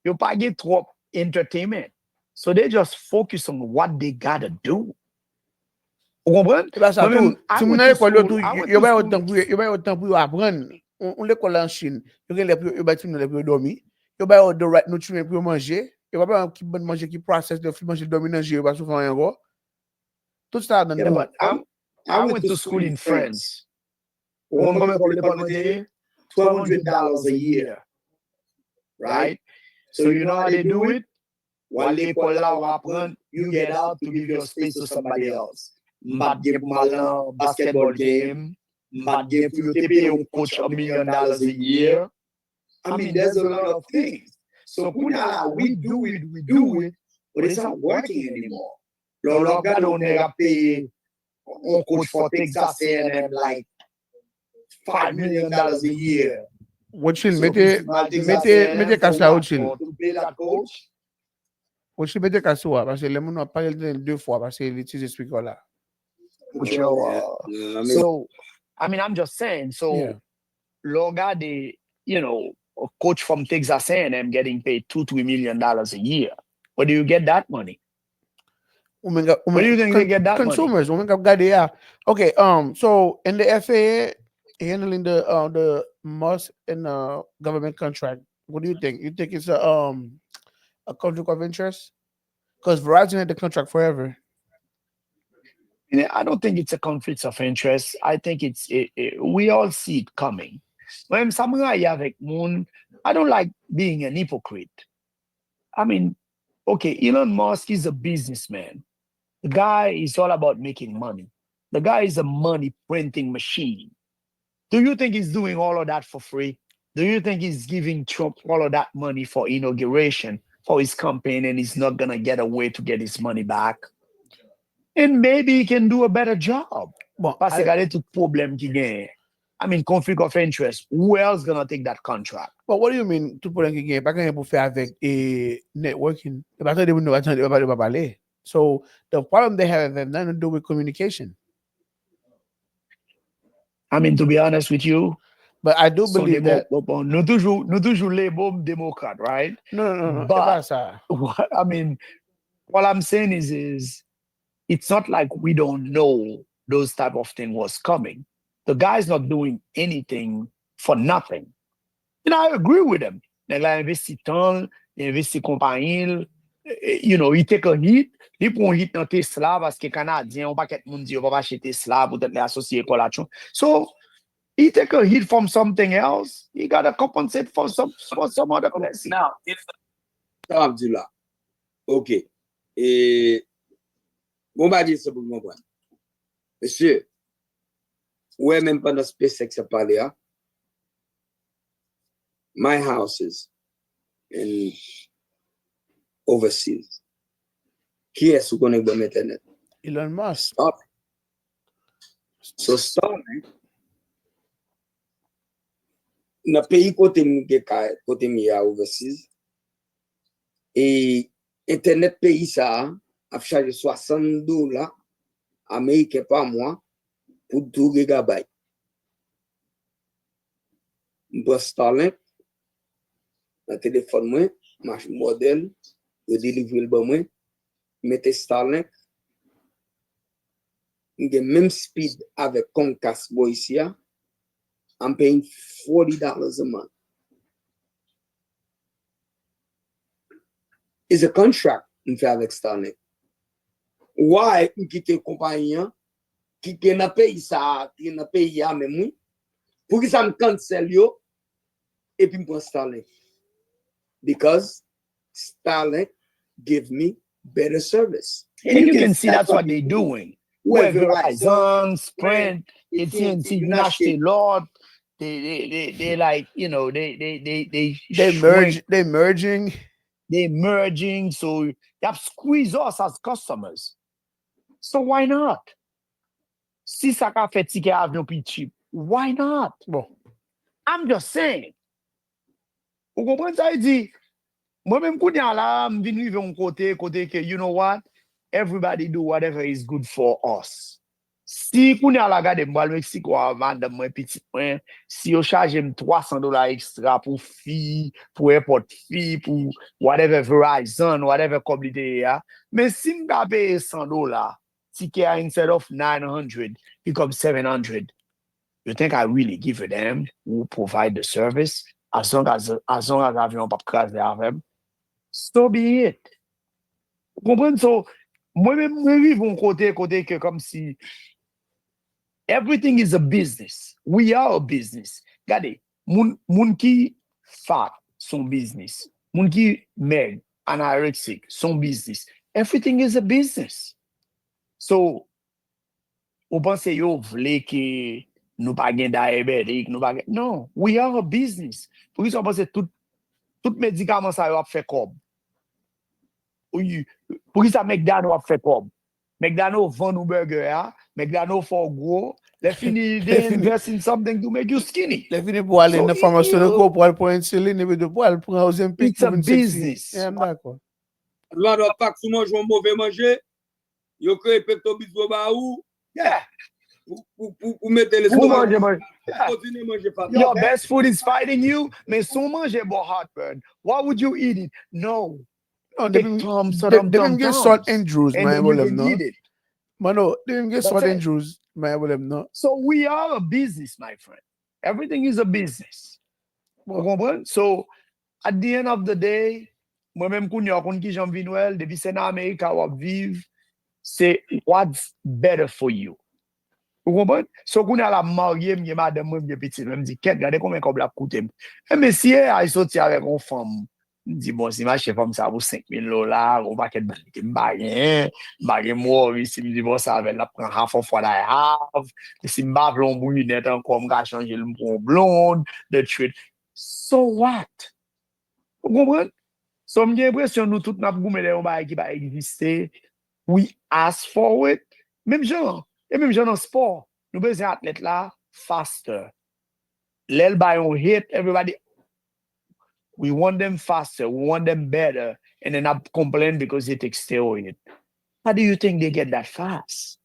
You pas get trop entertainment. So they just focus on what they gotta do. You the right nutrient pour manger. Il va pas qui bon manger qui process de manger dominant jeu pas souvent encore. Tout ça dans Yeah, but I went to school in France. $1,200 a year, right? So you know how they do it? While l'école là ou apprendre, you get out to give your space to somebody else. M'bat game pour mal basketball game. M'bat game for you to pay a coach $1 million a year. I mean, there's a lot of things. So kunyala, we do it, but it's not working anymore. L'orga on a pay on coach for Texas A&M like $5 million a year. Wochil, So mettez casse là, Wochil. to pay that coach. Wochil, mettez casse là, parce que les gens n'ont pas parlé deux fois, parce que utilise ce speaker là. So, I mean, I'm just saying. So, Yeah. Loga, a coach from Texas A&M getting paid $2-3 million a year. Where do you get that money? Where do you think they get that consumers? Yeah. Okay. So in the FAA handling the Musk and government contract, what do you think? You think it's a conflict of interest? Because Verizon had the contract forever. money? I don't think it's a conflict of interest. I think we all see it coming. When Samurai avec Moon, I don't like being an hypocrite. I mean, okay, Elon Musk is a businessman. The guy is all about making money. The guy is a money printing machine. Do you think he's doing all of that for free? Do you think he's giving Trump all of that money for inauguration for his campaign and he's not going to get a way to get his money back? And maybe he can do a better job. Bon, Parce qu'il y a tout problème qui gagne. I mean, conflict of interest. Who else going to take that contract? but what do you mean tout problème qui gagne? Pas gagne pour faire avec networking. Pas attendre nous attendre pas parler. So the problem they have has nothing to do with communication. I mean, to be honest with you, But I do believe that. nous toujours les bons démocrates, right? No. But It's pas ça. I mean, what I'm saying is it's not like we don't know those type of thing was coming. The guy's not doing anything for nothing. And I agree with him. Il a investi tant, il a investi compagnie. He take a hit. Il prend un hit dans Tesla parce que Canadien, on pas qu'être monde dit on va pas acheter Tesla pour être associé collation. So he take a hit from something else. He got to compensate for some other blessing. Now, if ça dit là, ok, et bon bah dire ça pour moi, monsieur, ouais même pendant SpaceX a parlé hein, my houses in overseas. Qui est-ce qui connecte à Internet? Elon Musk. Stop. So Starlink, dans le pays côté mi a overseas, et Internet pays ça a chargé $60 américains par mois pour 2 gigabytes. Pour Starlink, dans le téléphone, moi, marche modèle, je délivre le bon moi, mettez Starlink, the même speed avec Comcast boy ici, I'm paying $40 a month. It's a contract in fait avec Starlink. Why you quitte une compagnie qui n'a payé ça, qui n'a payé à même pour que ça me cancelle yo et puis me prend Starlink. Because Starlink give me better service. And you can see that's what they're doing. Where Verizon, Sprint, AT&T, you acheté l'autre. They like, They're merging. So you have squeezed us as customers. So why not? Si ça ka fait ticket avion plus cheap, why not? Bon. I'm just saying. Vous comprenez ça? Il dit, moi-même, quand je viens vivre un côté que, you know what? Everybody do whatever is good for us. Si vous avez regardé moi Mexique ou vendre moi petit point, si vous chargez $300 extra pour fee, pour airport fee, pour whatever Verizon, whatever community, mais si vous payez $100, ticket instead of 900 becomes 700. You think I really give a damn who provide the service as long as avion pas crash avec them? So be it. Vous comprenez? So, moi-même, moi, vive un côté que comme si everything is a business. We are a business. Regardez, moun qui fat, son business. Moun qui meg, anorexic, son business. Everything is a business. So, ou pense yo vle que nous pas gen diabétique, nous pas gen... Non, we are a business. Pour qui ça pense tout médicament ça yo a fait comme. Oui, pour qui ça McDonald's a fait comme. McDonald's vend nos burgers, hein? McDonald's for gros. They fini, they invest in something to make you skinny. They fini pour aller dans la pharmaceutical pour aller pour insuline et puis pour aller pour un Ozempic. It's a business. Yeah, I'm d'accord. Lot of facts, si mange un mauvais manger, yo crée pectobismo ba ou, Yeah. pour mettre les Pour stomac. manger, Continuez manger pas. your best food is fighting you, mais son manger bon heartburn. Why would you eat it? No. No, they can get salt and juice, and my then you abuelo, can no. eat it. Mano, they can get That's salt and it. juice, my abuelo, no. So we are a business, my friend. Everything is a business. Vous comprenez? So at the end of the day, moi-même kon ki j'en vi nouel, depuis c'est dans Amérique wap vive, c'est what's better for you. Vous comprenez? So qu'on a la mariée, m'y madame, m'y petit, me dit, qu'est-ce regardez combien qu'on l'a coûté. Et monsieur, il sorti avec une femme. Il dit, bon, si ma chef femme ça vaut $5,000, on va qu'elle baguette, moi, ici, me dit, bon, ça va la prendre half of what I have. Si m'a blond brunette encore, m'ga changer le pour blonde, the truth. So what? Vous comprenez? So m'y impression nous tout n'a goumé les baguette qui va exister. We ask for it. Même genre dans sport, nous besoin athlète là faster. L'el by on hit everybody. We want them faster, we want them better, and then I complain because they take steroid. How do you think they get that fast?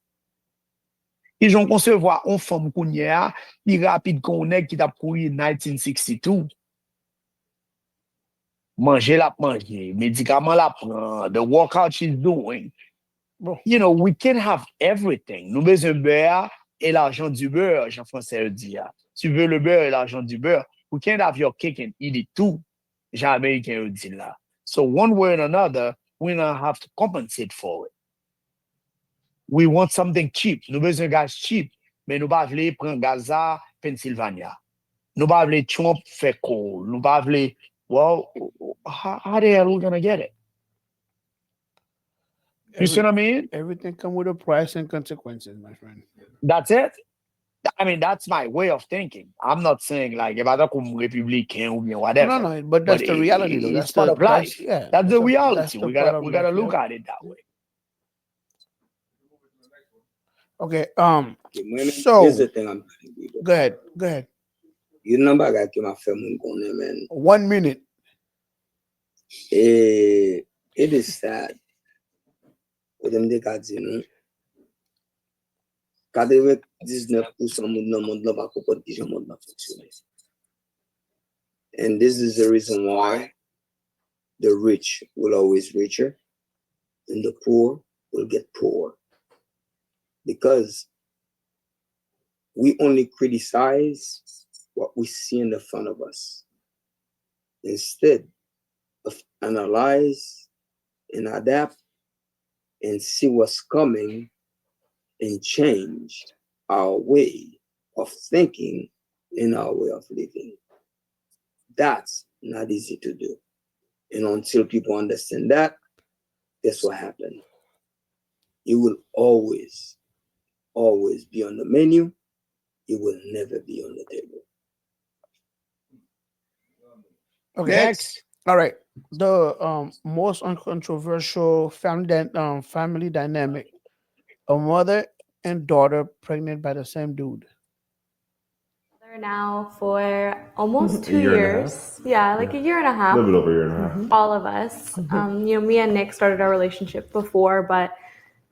Ils ont concevoir une femme kounya, plus rapide qu'on est qui t'a couru 1962. Manger la manger, médicament la prend, the workout she's doing. You know, we can have everything. Nous besoin beurre et l'argent du beurre, Jean-François dit. Tu veux le beurre et l'argent du beurre. We can't have your cake and eat it too. Jean-Américain dit là. So one way or another, we now have to compensate for it. We want something cheap. Nous besoin de gaz cheap, mais nous pas voulons prendre Gaza, Pennsylvania. Nous pas voulons Trump fait coal. Nous pas voulons, well, how the hell are we gonna get it? You see what I mean? Everything come with a price and consequences, my friend. That's it. I mean, that's my way of thinking. I'm not saying like if I don't come Republican or whatever. No, but that's the reality, though. It's That's part the of life. yeah. That's the reality. That's the We part of gotta life, look yeah. at it that way. Okay. So here's the thing I'm telling you. Go ahead. You number guy qui m'a fait mon connaît, man. 1 minute. It is sad. Pour them de ka di nou. 99% moun nan moun nan pa kompon ki jan moun nan fonksyonne. And this is the reason why the rich will always richer and the poor will get poorer. Because we only criticize what we see in the front of us instead of analyze and adapt and see what's coming and change our way of thinking and our way of living. That's not easy to do. And until people understand that, guess what happened? You will always be on the menu. It will never be on the table. Okay. Next. All right. The most uncontroversial family dynamic: a mother and daughter pregnant by the same dude. They're now for almost 2 year and a years. Yeah, like a year and a half. A little bit over a year and a half. All of us. Me and Nick started our relationship before, but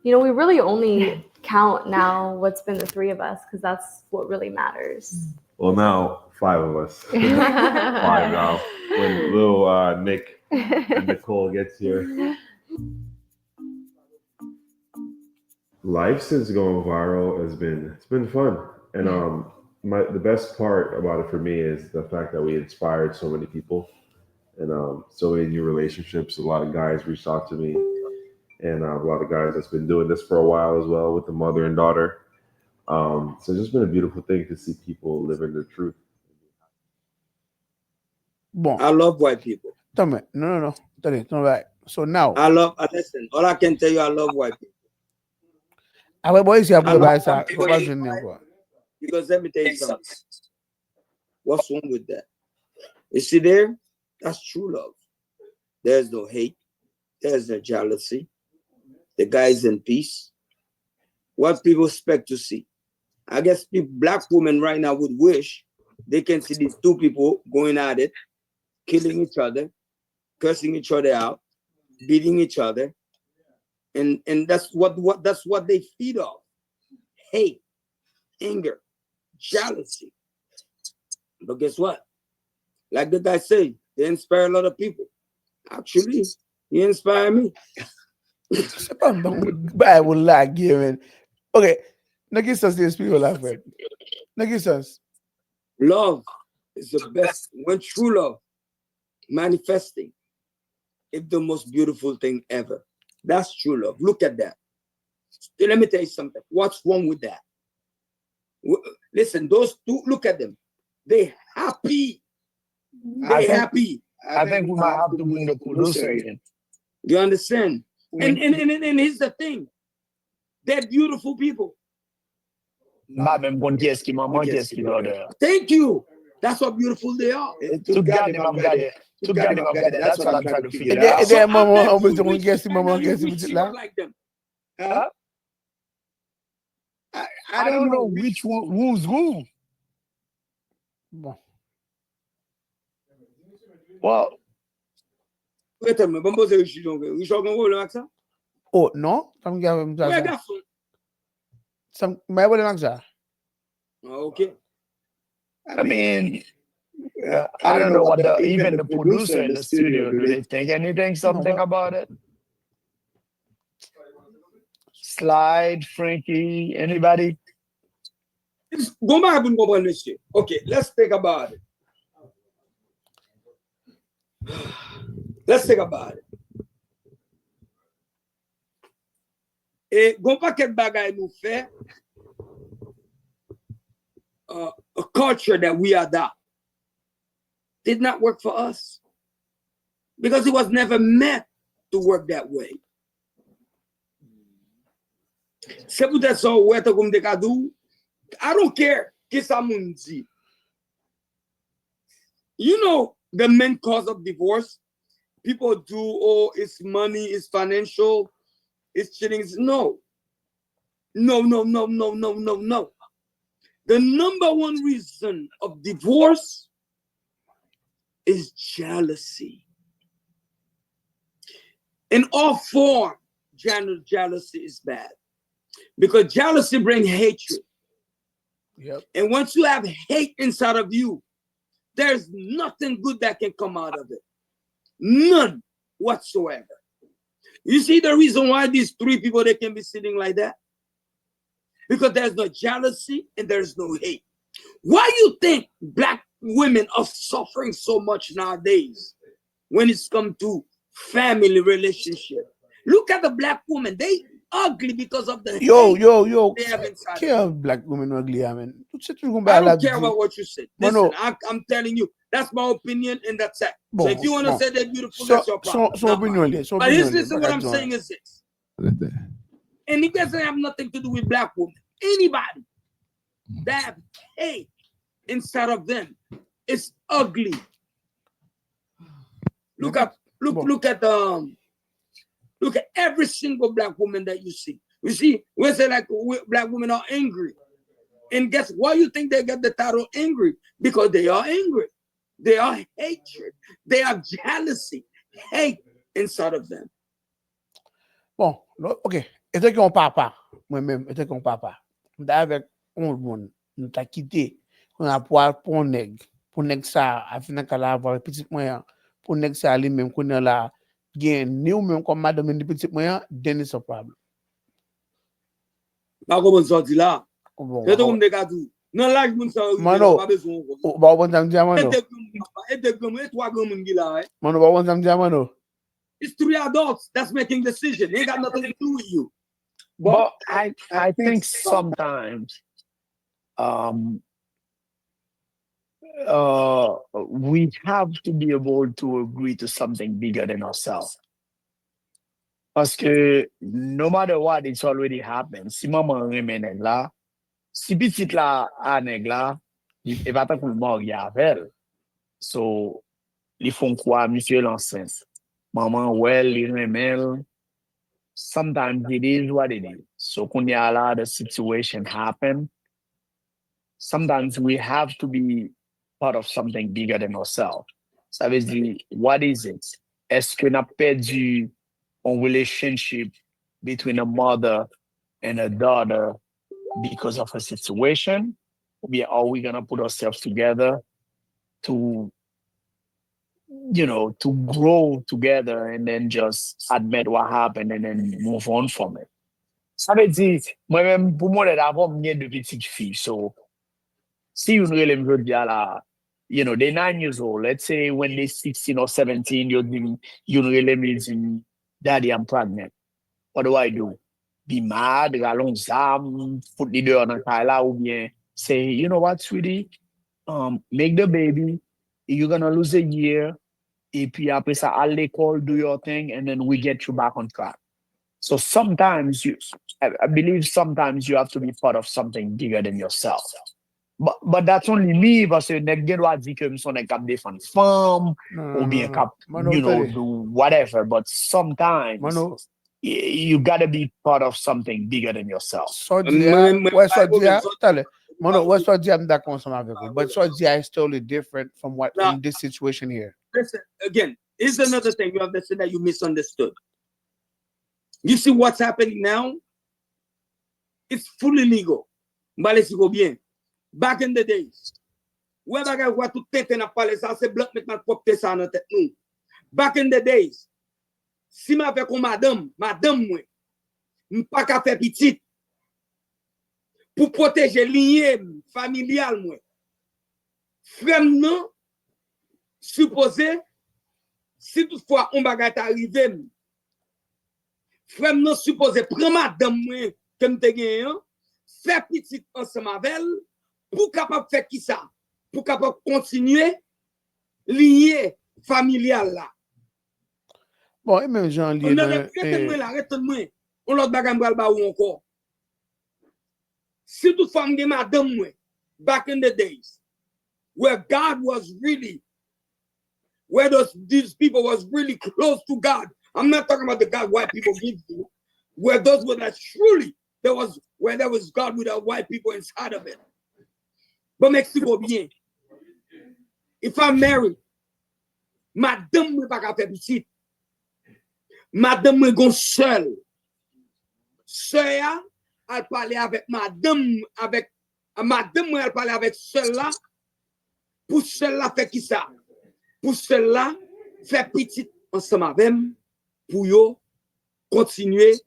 we really only count now what's been the three of us because that's what really matters. Well, now 5 of us. 5 now. When little Nick and Nicole gets here. Life since going viral has been fun, and the best part about it for me is the fact that we inspired so many people, and so many new relationships. A lot of guys reached out to me, and a lot of guys that's been doing this for a while as well with the mother and daughter. So it's just been a beautiful thing to see people living the truth. Bon, I love white people. attends, non. Attendez, right. So now, Listen, all I can tell you, I love white people. après, bon, ici, I après, love bah, ça, white faut people pas gêner encore. because let me tell you something. What's wrong with that? You see there? That's true love. There's no hate. There's no jealousy. The guy's in peace. What people expect to see. I guess black women right now would wish they can see these two people going at it, killing each other, cursing each other out, beating each other. And that's what they feed off. Hate, anger, jealousy. But guess what? Like the guy said, they inspire a lot of people. Actually, he inspired me. C'est pas bon, bah, vous laguez, man. Ok, n'a qu'est-ce que c'est, people la fait. N'a qu'est-ce que c'est? Love is the best. When true love manifesting, it's the most beautiful thing ever. That's true love. Look at that. Let me tell you something. What's wrong with that? Listen, those two, look at them. They happy. Happy. I think we might have to bring the producer in. You understand? And here's the thing. They're beautiful people. Thank you. That's how beautiful they are. That's what I'm trying to figure out. So like them. Huh? I don't know which one, who's who. Well, wait a minute. Oh, non? Okay. I mean, I don't know what even the producer in the studio, do they think something about it? Slide, Frankie, anybody? Okay, let's think about it. Let's think about it. Et gon paquet bagay nou fait a culture that we adopt did not work for us because it was never meant to work that way. C'est peut-être ça ouais comme des cadeaux. I don't care que ça moun dit. You know the main cause of divorce? People do, oh, it's money, it's financial, it's cheating. No. The number one reason of divorce is jealousy. In all form, jealousy is bad because jealousy brings hatred. Yep. And once you have hate inside of you, there's nothing good that can come out of it. None whatsoever. You see the reason why these three people, they can be sitting like that? Because there's no jealousy and there's no hate. Why you think black women are suffering so much nowadays when it's come to family relationship? Look at the black woman. They ugly because of the hate they have inside. Can't black women ugly, I mean. I don't care about what you said. Listen, I'm telling you, that's my opinion and that's it. So if you want to say they're beautiful, that's your problem. But listen, what I'm saying is this. And it doesn't have nothing to do with black women. Anybody that have hate inside of them is ugly. Look at every single black woman that you see. You see, we say like black women are angry. And guess why you think they get the title angry? Because they are angry. They are hatred. They are jealousy, hate inside of them. Bon, ok. Était qu'on papa, moi-même, était qu'on papa. Avec on monde, nous t'a quitté. On a pour nèg ça, à fin qu'à avoir petit moyen, pour nèg ça lui-même qu'on a là, gain nous même comme madame de petit moyen, then it's a problem. Pas comme on dit là. C'est comme des gars tout. Nan laj moun sa arrive Mano, la, pa bezon kon. ou ba wan sam diya mano? Et 3 gram moun gi la, eh? Mano, ba wan sam diya mano? It's 3 adults that's making decision. Ain't got nothing to do with you. But I think sometimes we have to be able to agree to something bigger than ourselves. Parce que no matter what, it's already happened. Si maman remene là, si petit là à nèg là, il va pas pour mort avec. So, ils font quoi, monsieur l'enceinte? Maman, well, il remene. Sometimes it is what it is. So, when you allow the situation happen, sometimes we have to be part of something bigger than ourselves. Ça veut dire, what is it? Est-ce qu'on a perdu a relationship between a mother and a daughter because of a situation? Are we gonna put ourselves together to, to grow together and then just admit what happened and then move on from it? Ça veut dire, moi-même, pour moi, d'abord, j'ai deux petites filles. So, si you really good, they're 9 years old. Let's say when they're 16 or 17, you really mean, Daddy, I'm pregnant. What do? Be mad, galon zam, put the door on the Kyla, ou bien say, you know what, sweetie? Make the baby. You're gonna lose a year. Et puis après ça, à l'école, do your thing, and then we get you back on track. So sometimes I believe sometimes you have to be part of something bigger than yourself. But that's only me, parce que nèg gen doit dire que m'son nèg k'ap défendre femme, ou bien k'ap, do whatever. But sometimes you gotta be part of something bigger than yourself. So dia, Mano, what's so dia m'dakon ensemble avec vous. But so dia is totally different from what in this situation here. Listen, again, here's another thing you understand that you misunderstood. You see what's happening now? It's fully legal. Mbale si go bien. Back in the days, wè bagay wè tout tete na pale sa, se blok met nan popte sa nan tete nou. Back in the days, si ma fe kon madame mwen, m'pa ka fe pitit, pour protéger lié familial mwen. Frem nan, supposé, si toutefois on bagay t'arrive, frem nan supposé, prend madame mwen, ke m'te genyen, fe pitit ensemble avec pour capable faire qui ça? Pour capable continuer lié familial là. Bon, et même Jean lié on l'autre bagay m'bral ba ou encore. Si toute femme de madame moi, back in the days, where God was really, where these people was really close to God. I'm not talking about the God white people give you, where those were that truly where there was God without white people inside of it. But Mexico bien. If I'm married, madame mwen pa ka fè pitit. Madame mwen gon seul. Seul ya, al pale avec madame mwen al pale avec seul la. Pour seul la fè ki sa? Pour seul la fè pitit ensemble avec pour yo continuer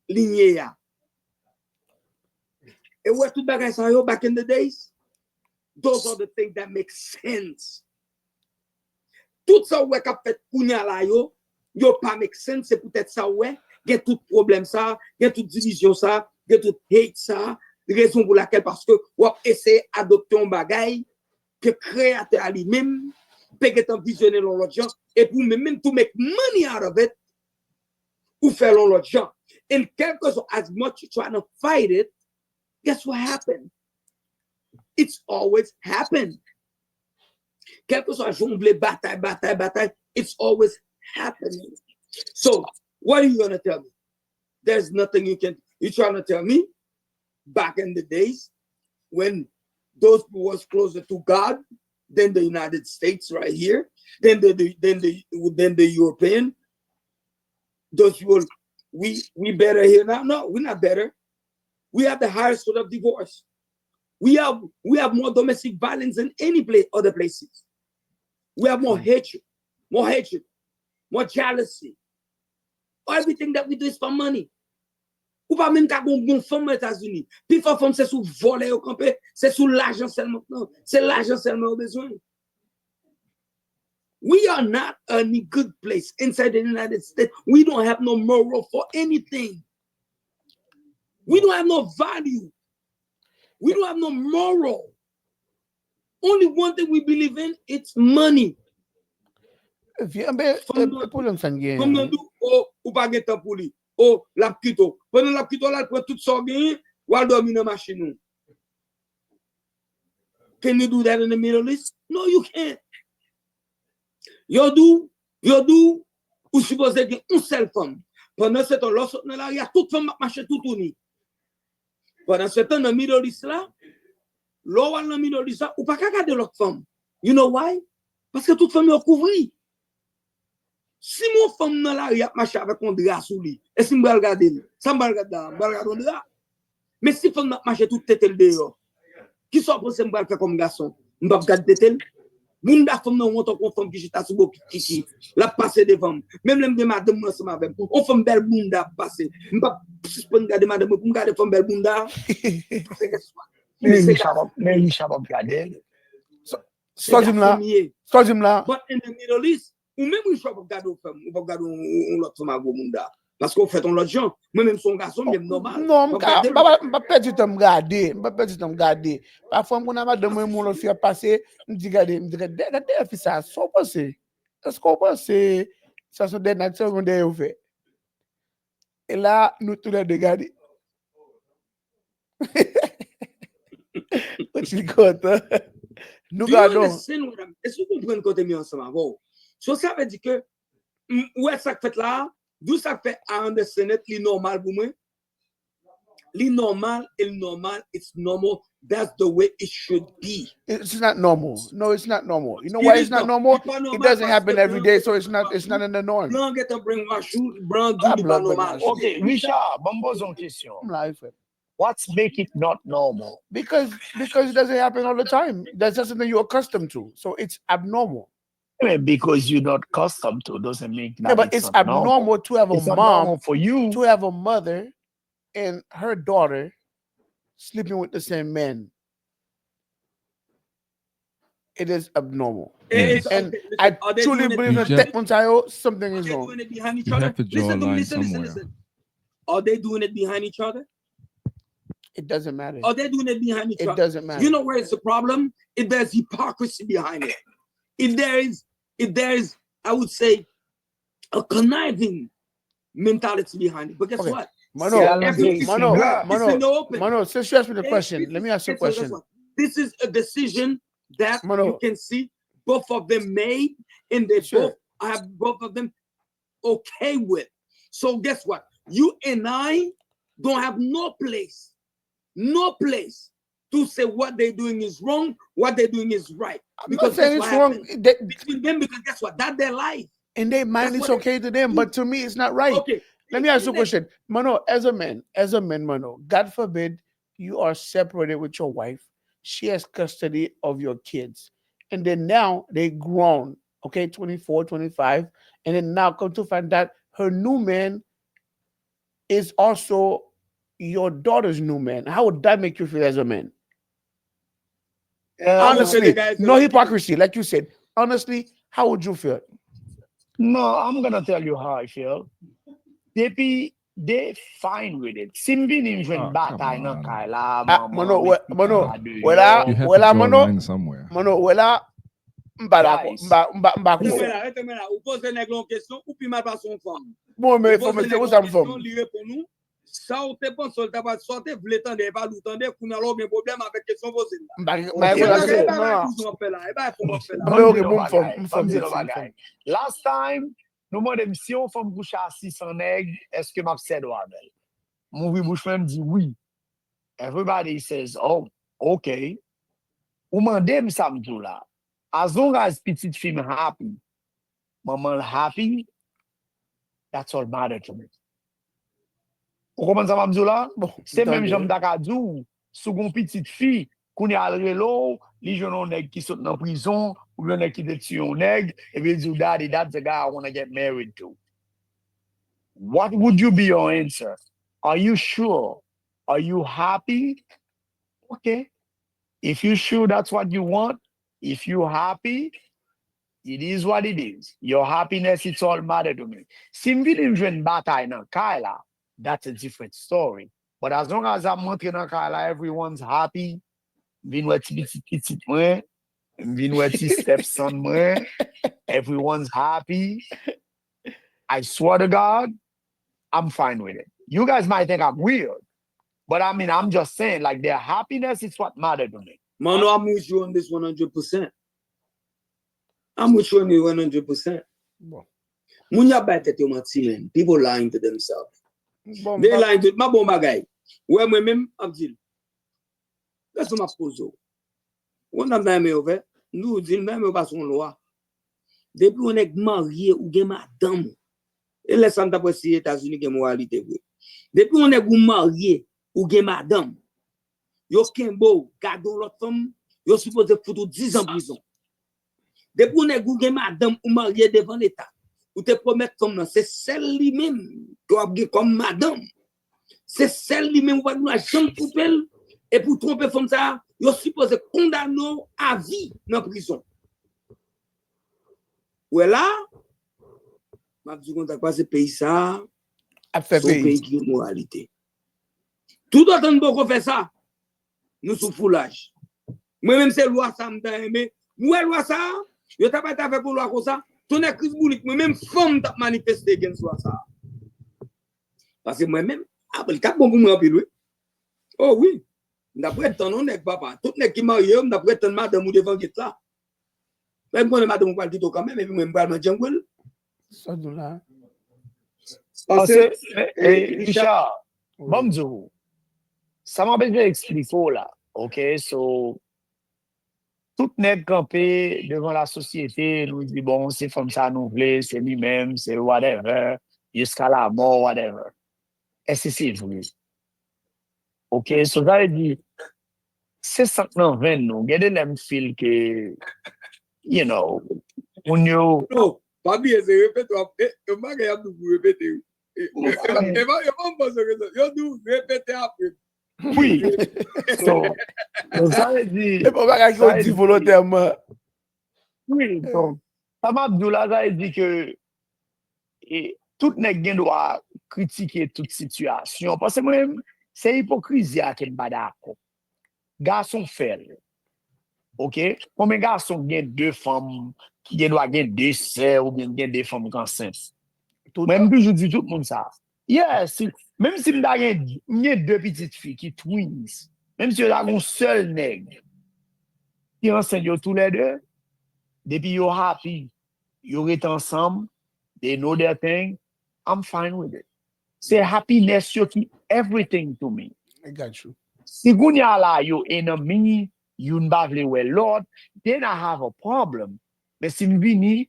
lignée ya. Et where tout bagay sa yo back in the days? Those are the things that make sense. Tout ça ouais qu'a fait kounya la yo pas make sense, c'est peut-être ça ouais, gen tout problème ça, gen tout division ça, gen tout hate ça, raison pour laquelle parce que ou essayer adopter un bagay que créateur lui-même peut être visionner l'autre gens et pour même to make money out of it ou faire l'autre gens. And quelque chose as much you trying to fight it, guess what happened? It's always happened. Quelque soit jongler, bataille, it's always happening. So, what are you going to tell me? There's nothing you're trying to tell me back in the days when those people was closer to God than the United States right here, than the European. Those people, we better here now? No, we're not better. We have the highest rate of divorce. We have more domestic violence than any other places. We have more hatred, more jealousy. Everything that we do is for money. Ou pas même qu'à bon femme aux États-Unis. Puis femme c'est sous voler au campé, c'est sous l'argent seulement. Non, c'est l'argent seulement au besoin. We are not any good place inside the United States. We don't have no moral for anything. We don't have no value. We don't have no moral. Only one thing we believe in, it's money. Comme ou pas de temps pour lui. Oh, la quito. Pendant la quito, là, prend tout ça bien, ou elle dormir dans la machine. Can you do that in the Middle East? No, you can't. You do, ou supposé qu'il y a une seule femme. Pendant ce temps, lorsque là, il y a toute femme qui marche tout tourné. Pendant ce temps, dans le Middle East, là, l'eau dans le Middle East, ou pas qu'à garder l'autre femme. You know why? Parce que toute femme est couverte. Si mon femme dans la rue a marché avec un drap sous lui, et si je vais regarder, ça me regarde un drap. Mais si femme a marché tout tête dehors, qui sont pour ça me faire comme garçon, je vais regarder tête. Moun da femme non on femme qui chita sous qui la passer devant. Même les madame ensemble avec. On femme belle bunda passer. Je pas suspendre garder madame pour garder femme belle bunda. Mais il chapa regarder. Soit là. But in the Middle East, ou même une fois pour garder femme, ou pour garder l'autre femme à bunda. Parce qu'on fait on l'autre gens, moi-même son garçon, même normal. Non, je pas perdre du temps me garder. Parfois mon madame mon l'autre fille passer, me dit regarder, me dit regarder fait ça, sans penser. Est-ce qu'on pense ça sont des natures qu'on a fait. Et là nous tous les deux regarder. Tu comptes. Nous gardons. Est-ce que vous comprenez côté mieux ensemble avant? Ça veut dire que ouais ça fait là. D'où ça fait à understand li normal pour moi? Li normal, it's normal. That's the way it should be. It's not normal. No, it's not normal. You know why it's not normal? It doesn't happen every day, so it's not in the norm. Blanc get to bring my shoe, blanc do pas normal. Okay, Richard, bon pose une question. What's make it not normal? Because it doesn't happen all the time. That's just something you're accustomed to. So it's abnormal. Because you're not accustomed to doesn't mean that. Yeah, but it's abnormal to have a mom for you to have a mother and her daughter sleeping with the same man. It is abnormal. Yes. And I truly believe that something is wrong. Doing it behind each You other? have to draw a line somewhere. Are they doing it behind each other? It doesn't matter. Are they doing it behind each other? It doesn't matter. You know where it's the problem? If there's hypocrisy behind it. If there is, I would say, a conniving mentality behind it. But guess what? Mano, since you asked me the question, let me ask you a question. This is a decision that you can see both of them made, and they both have both of them okay with. So guess what? You and I don't have no place to say what they're doing is wrong, what they're doing is right. Because saying it's wrong between them, because guess what? That's their life. In their mind, it's okay to them, but to me, it's not right. Okay. Let me ask you a question. Mano, as a man, Mano, God forbid you are separated with your wife. She has custody of your kids. And then now they grown, okay, 24, 25. And then now come to find that her new man is also your daughter's new man. How would that make you feel as a man? Honestly, no hypocrisy, like you said. Honestly, how would you feel? No, I'm gonna tell you how I feel. They fine with it. Simbi even bata ina kaila. Mano, somewhere. Mano, Ça ou te pense sol t'a sorti vle tande pas l'entendre qu'on a l'autre problème avec question posée. Last time nous demandons si on fait bouche à 600 nègres, est-ce que m'a fait droit avec? Mon bouche même dit oui. Everybody says, "Oh, okay." Ou mandem ça m'dou là. As long as petite fille happy, maman happy, that's all matter to me. Vous comprenez ça, Mamzoula? C'est même j'aime d'Akadou, sous une petite fille, qu'on y a le vélo, les jeunes nègres qui sont en prison, ou bien qui détient un nègre, et puis dit, Daddy, that's the guy I want to get married to. What would you be your answer? Are you sure? Are you happy? Okay. If you're sure that's what you want, if you're happy, it is what it is. Your happiness, it's all matter to me. Si m'vin une bataille nan Kaila, that's a different story. But as long as I'm montre nan Kaila, everyone's happy. M'vin wè ti petit mwen, m'vin wè ti stepson mwen, everyone's happy. I swear to God, I'm fine with it. You guys might think I'm weird, but I mean, I'm just saying, like, their happiness is what matters to me. Mano, I'm with you on this 100%. I'm with you on it 100%. Moun ya bay tete yo manti men. People lying to themselves. They lying to ma bon bagay. Ouais, moi-même, Abdil. Laisse ma pose. On a même ouvert. Nous dit même pas son loi. Depuis on est marié ou gen madame. Et laisse ça d'après si États-Unis gen moralité. Depuis on est marié ou gen madame. Yo kenbo, gado l'autre femme, yo supposé foutre 10 ans en prison. Depuis on est gen madame ou marié devant l'État. Ou te promettre comme c'est celle lui-même qui a comme madame. C'est celle lui-même qui va nous la jambe couper et pour tromper femme ça, yo supposé condamner à vie dans prison. Ouais là, m'a dit qu'on t'a passé pays ça, a fait pays qui a moralité. Tout autant de beaucoup fait ça, nous sous foulage. Moi-même c'est loi ça m'ta aimé. Ouais loi ça, yo t'a pas avec une loi comme ça. Ton crise boulique, moi-même, femme t'a manifesté gen soit ça. Parce que moi-même, après, quatre bon pour moi, oui. Oh oui. D'après ton nom, papa. Tout n'est qui marié, d'après ton madame ou devant qui là. Même quand madame ou pas dit quand même, et puis moi, je vais me dire, ça de là. Parce que, Richard, bon, ça m'a besoin d'expliquer là. OK, so. Tout n'est campé devant la société, nous dit bon, c'est comme ça, nous voulons, c'est lui-même, c'est whatever, jusqu'à la mort, whatever. Est-ce que c'est vrai? OK, so ça veut dire, c'est ça que nous venons, nous, regardez les fil que, you know, on yo. Non, pas bien, c'est répété, et moi, je vais vous répéter. Et va me poser que ça, je vais répéter après. Oui. So, ça veut dire. Et pour pas qu'on dit volontairement. Oui, donc, ça m'a dit là, ça veut dire que tout n'est pas doit critiquer toute situation. Parce que moi-même, c'est hypocrisie à qui pas d'accord. Garçon fait. OK? Combien de garçons gagnent deux femmes qui doivent gagner deux sœurs ou bien gagner deux femmes enceintes? Même que je dis tout le monde ça. Yes, même si je a deux petites filles qui twins, même si je a un seul nègre qui enseigne tous les deux, depuis you're happy, you're ensemble, they know their thing, I'm fine with it. C'est happiness qui everything to me. I got you. Si vous n'y a là, you enemy, you n'bavle well Lord, then I have a problem. Mais si m'vini,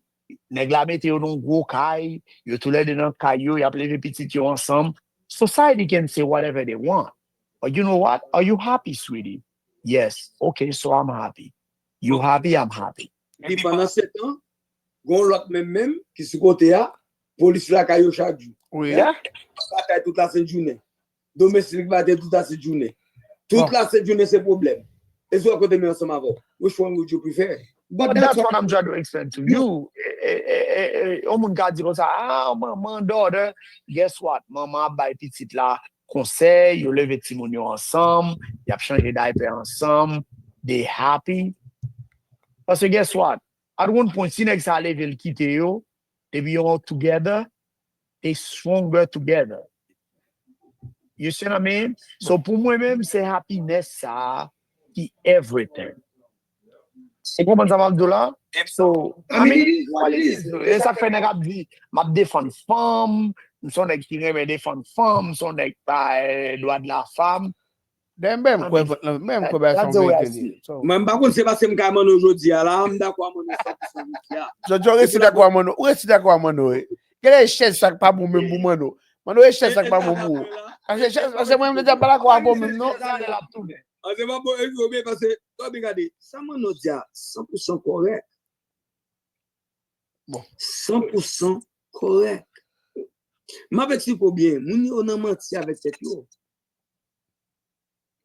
nèg la mette yo non gros kay, yo tous les deux dans kay yo, y a plein de petits yo ensemble. Society can say whatever they want. But you know what? Are you happy, sweetie? Yes. Okay, so I'm happy. You happy, I'm happy. Et pendant ce temps, gon l'autre même qui se côté a, police la kayo chaque jour. Oui. Bataille toute la cette journée. Domestique bataille toute la cette journée. Toute la cette journée c'est problème. Et so à côté mais ensemble avant. Which one would you prefer? But that's what I'm trying to explain to you. On moun ka di kon sa, maman, daughter, guess what? Maman bay petit la conseil, yo leve ti moun yo ensemble, y a changé diaper ensemble, they happy. Parce que guess what? At one point, si nek sa leve l kite yo, they be all together, they stronger together. You see what I mean? So pour moi-même, c'est happiness ça qui everything. C'est comment ça va le dollar? So, I mean, what it is. Et ça fait nèg dit, m'a défendre femme, son nèg qui remet défendre femme, son nèg pas droit de la femme. Même quoi ben son vérité. Même pas contre c'est parce que m'ka man aujourd'hui là, m'd'accord mon ça. Je reste d'accord mon, reste d'accord mon. Quel est chaise ça pas bon même pour moi non. Mon est chaise ça pas bon pour. Parce que moi me déjà pas d'accord bon même non. C'est pas bon parce que toi regardez, ça m'en dit 100% correct. Bon, 100% correct. M'a expliquer bien, moun yo nan menti avec tête yo.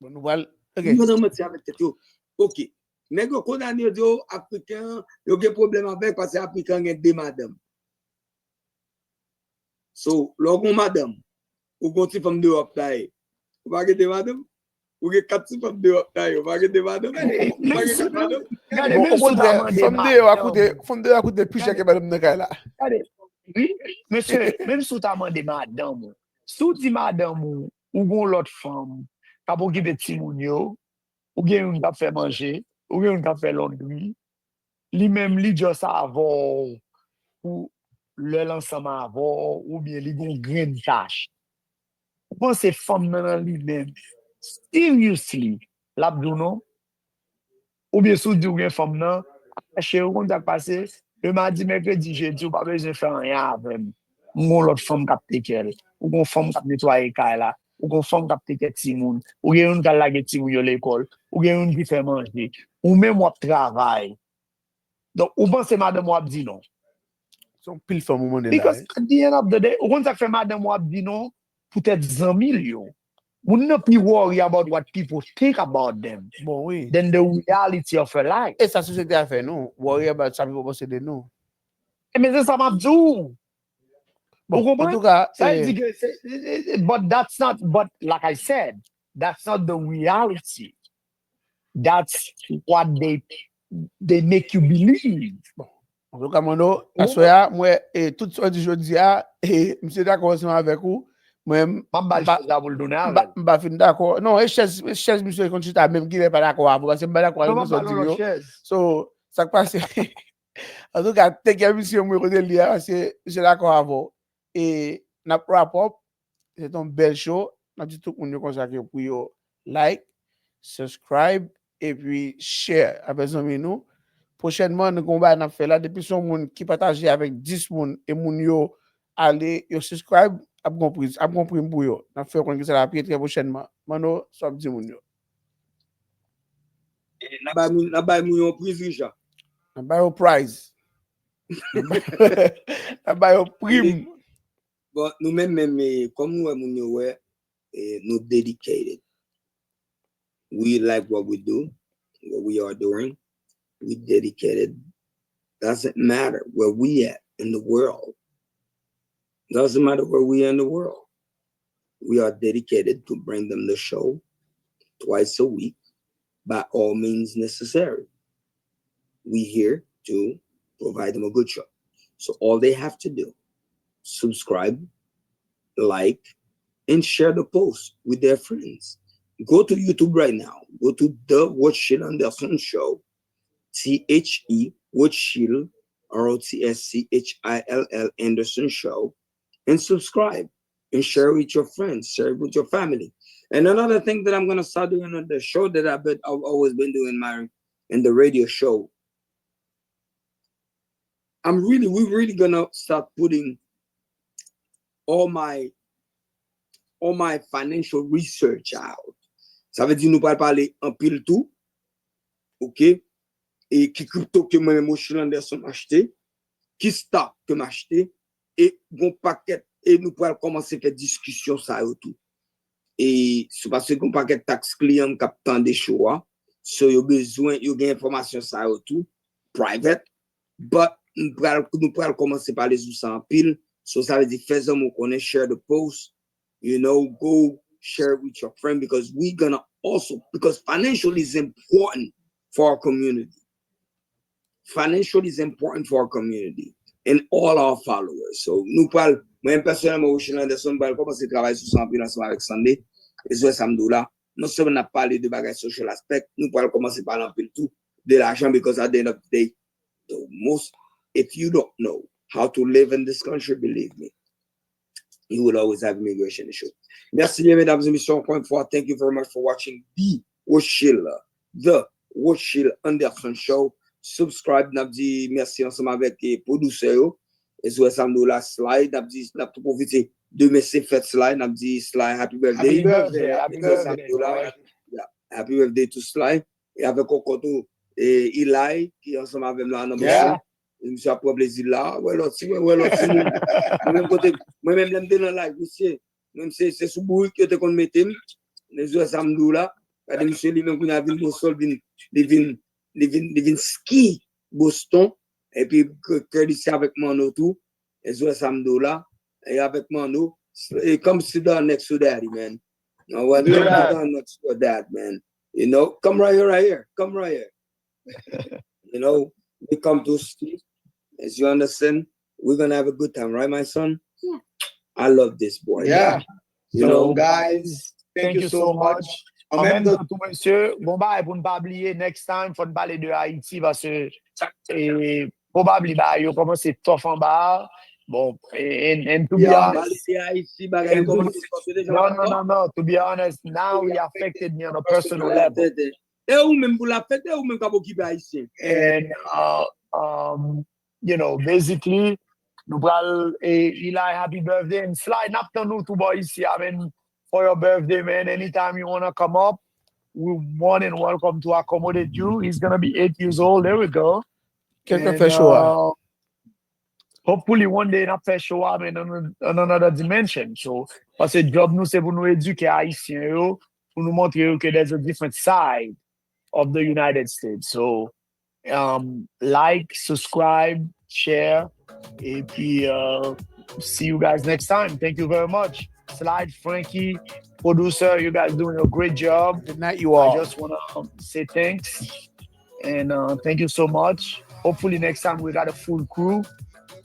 Bon, nous voilà. OK. Moun yo nan menti avec tête yo. OK. Nèg yo condamné yo africain, yo gen problème avec parce que africain gen deux madame. So, logon madame, ou gon ti femme de hop taille. Ou pas gen madame? Ou gen quatre ti femme de hop taille, ou pas gen madame? Regardez, Bon, même au sous ta contraire, main femme de à coûter plus cher que madame de là. Regardez, oui, monsieur, même sous ta main de madame, sous di madame ou gon l'autre femme, ka pou ki petit moun yo, ou gen yon ka fait manger, ou gen yon ka fait laundry, li même li just avant ou le l'ensemble avant ou bien li gon green cash. Bon, c'est femme nan li même. Seriously, l'abdou non? Ou bien sous di ou gen femme nan, chez ou kon tak passé, le mardi, mercredi, jeudi, ou pas besoin de faire rien avec. Ou l'autre femme qui a pris ou gon femme qui a nettoyé là, ou gon femme qui a pris ti moun, ou gen yon qui a lagé ti moun yo l'école, ou gen yon qui fait manger, ou même ou travail. Donc, ou pense madame ou dit non. Son pile femme au moment là. Because at the end of the day, ou kon ça fait madame ou dit non, peut-être 100 millions. We not be worry about what people think about them. Bon, oui. Than the reality of her life. Et ça, société a fait, non? Worry about ça, people penser de nous. Mais c'est ça m'a dit. Bon, Vous en comprenez? tout cas, Ça veut dire que but that's not, but like I said, that's not the reality. That's what they make you believe. Bon. En tout cas, moi, à soya, moi, et tout ce que je dis, et monsieur d'accord avec vous, moi, pas fin d'accord. Non, et chaise, monsieur, quand tu t'as même qui n'est pas d'accord, parce que je pas d'accord avec nous. So, ça passe. En tout cas, t'es qu'un monsieur, moi, je dis, parce que je suis d'accord avec vous. Et, n'a rapport, c'est un bel show. N'a dit tout le monde consacré pour like, subscribe, et puis share avec nous. Prochainement, nous allons faire là, depuis son monde qui partage avec 10 personnes et moun yo aller, yo subscribe, a compris pour yo. Nous fait qu'on ça la très prochainement. Mano, soit dit moun yo. Na bay moun yon prize Richard. Na bay yo prize. Na bay yo prime. Bon, nous même comme nous moun yo ouais, nous dedicated. We like what we do, what we are doing. We dedicated. Doesn't matter where we at in the world. Doesn't matter where we are in the world. We are dedicated to bring them the show twice a week by all means necessary. We here to provide them a good show. So all they have to do, subscribe, like, and share the post with their friends. Go to YouTube right now. Go to the Watchshill Anderson Show. THE Watchshill ROTSCHILL Anderson Show, and subscribe and share with your friends, share with your family. And another thing that I'm gonna start doing on the show that I've always been doing in the radio show. We're really gonna start putting all my financial research out. Ça veut dire nous pas parler en pile tout, ok? Et qui crypto que moi-même je suis Anderson acheté, qui stock que m'acheté, et bon paquet, et nous pourrons commencer à faire discussion ça et tout. Et c'est parce que bon paquet tax client qui a des choix, so yo besoin, yo gain information ça et tout, private, but nous pourrons commencer par les outils en pile, so ça veut dire faisons mon connaître, share the post, go share with your friend, because because financial is important for our community. Financial is important for our community and all our followers. So, nous parlons, moi personnellement, je suis là, on va commencer à travailler sur ça ensemble avec Sunday. Et ce samedi là, non seulement on a parlé de bagages social aspect, nous parlons commencer par l'empile tout de l'argent, because at the end of the day, if you don't know how to live in this country, believe me, you will always have immigration issues. Merci bien, mesdames et messieurs, encore une fois. Thank you very much for watching the Watchshill Anderson Show. Subscribe, n'a dit merci ensemble avec producteur. Et sur samedi la slide, n'a dit n'a tout profiter de merci fête slide, n'a dit slide happy birthday. Happy birthday to slide. Et avec Okoto et Eli qui ensemble avec nous en Monsieur a pris plaisir là. Ouais, l'autre, moi-même, l'aime dans la live, monsieur. Même c'est sous bouille que tu qu'on mettre. Les autres samedis là. Quand monsieur lui-même, qu'on a vu le sol, il ski Boston. Et puis, que ici avec Mano tout. Les autres samedis là. Et avec Mano. Et come sit down next to daddy, man. No, what come sit down next to dad, man. You know, come right here. Come right here. You know, we come to ski. As you understand, we're gonna have a good time, right, my son? Yeah. I love this boy. Yeah. You So, know, guys, thank you so much. En même temps, tout monsieur, bon bah, pour ne pas oublier, next time, faut ne parler de Haïti parce que probablement, bah, ils ont commencé tough en bas. Bon, and to be honest, no, to be honest, now we affected me on a personal level. And, you know, basically, nous pral Eli, happy birthday and slide up to nous two boys ici. I mean, for your birthday, man. Anytime you wanna come up, we're more than welcome to accommodate you. He's gonna be 8 years old. There we go. Quelqu'un fait show. Hopefully one day not fait show up in another dimension. So, parce que job nous c'est pour nous éduquer haïtiens yo, pour nous montrer que there's a different side of the United States. So, like, subscribe, share, et puis see you guys next time. Thank you very much. Slide, Frankie, producer, you guys doing a great job. Good night, you all. I just want to say thanks and thank you so much. Hopefully next time we got a full crew.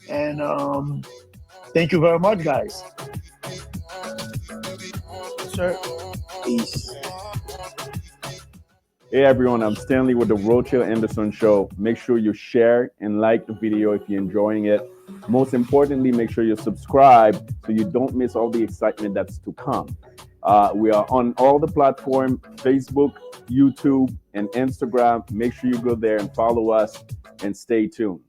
And thank you very much, guys. Sir. Peace. Hey everyone, I'm Stanley with the Rothschild Anderson Show. Make sure you share and like the video if you're enjoying it. Most importantly, make sure you subscribe so you don't miss all the excitement that's to come. We are on all the platforms, Facebook, YouTube, and Instagram. Make sure you go there and follow us and stay tuned.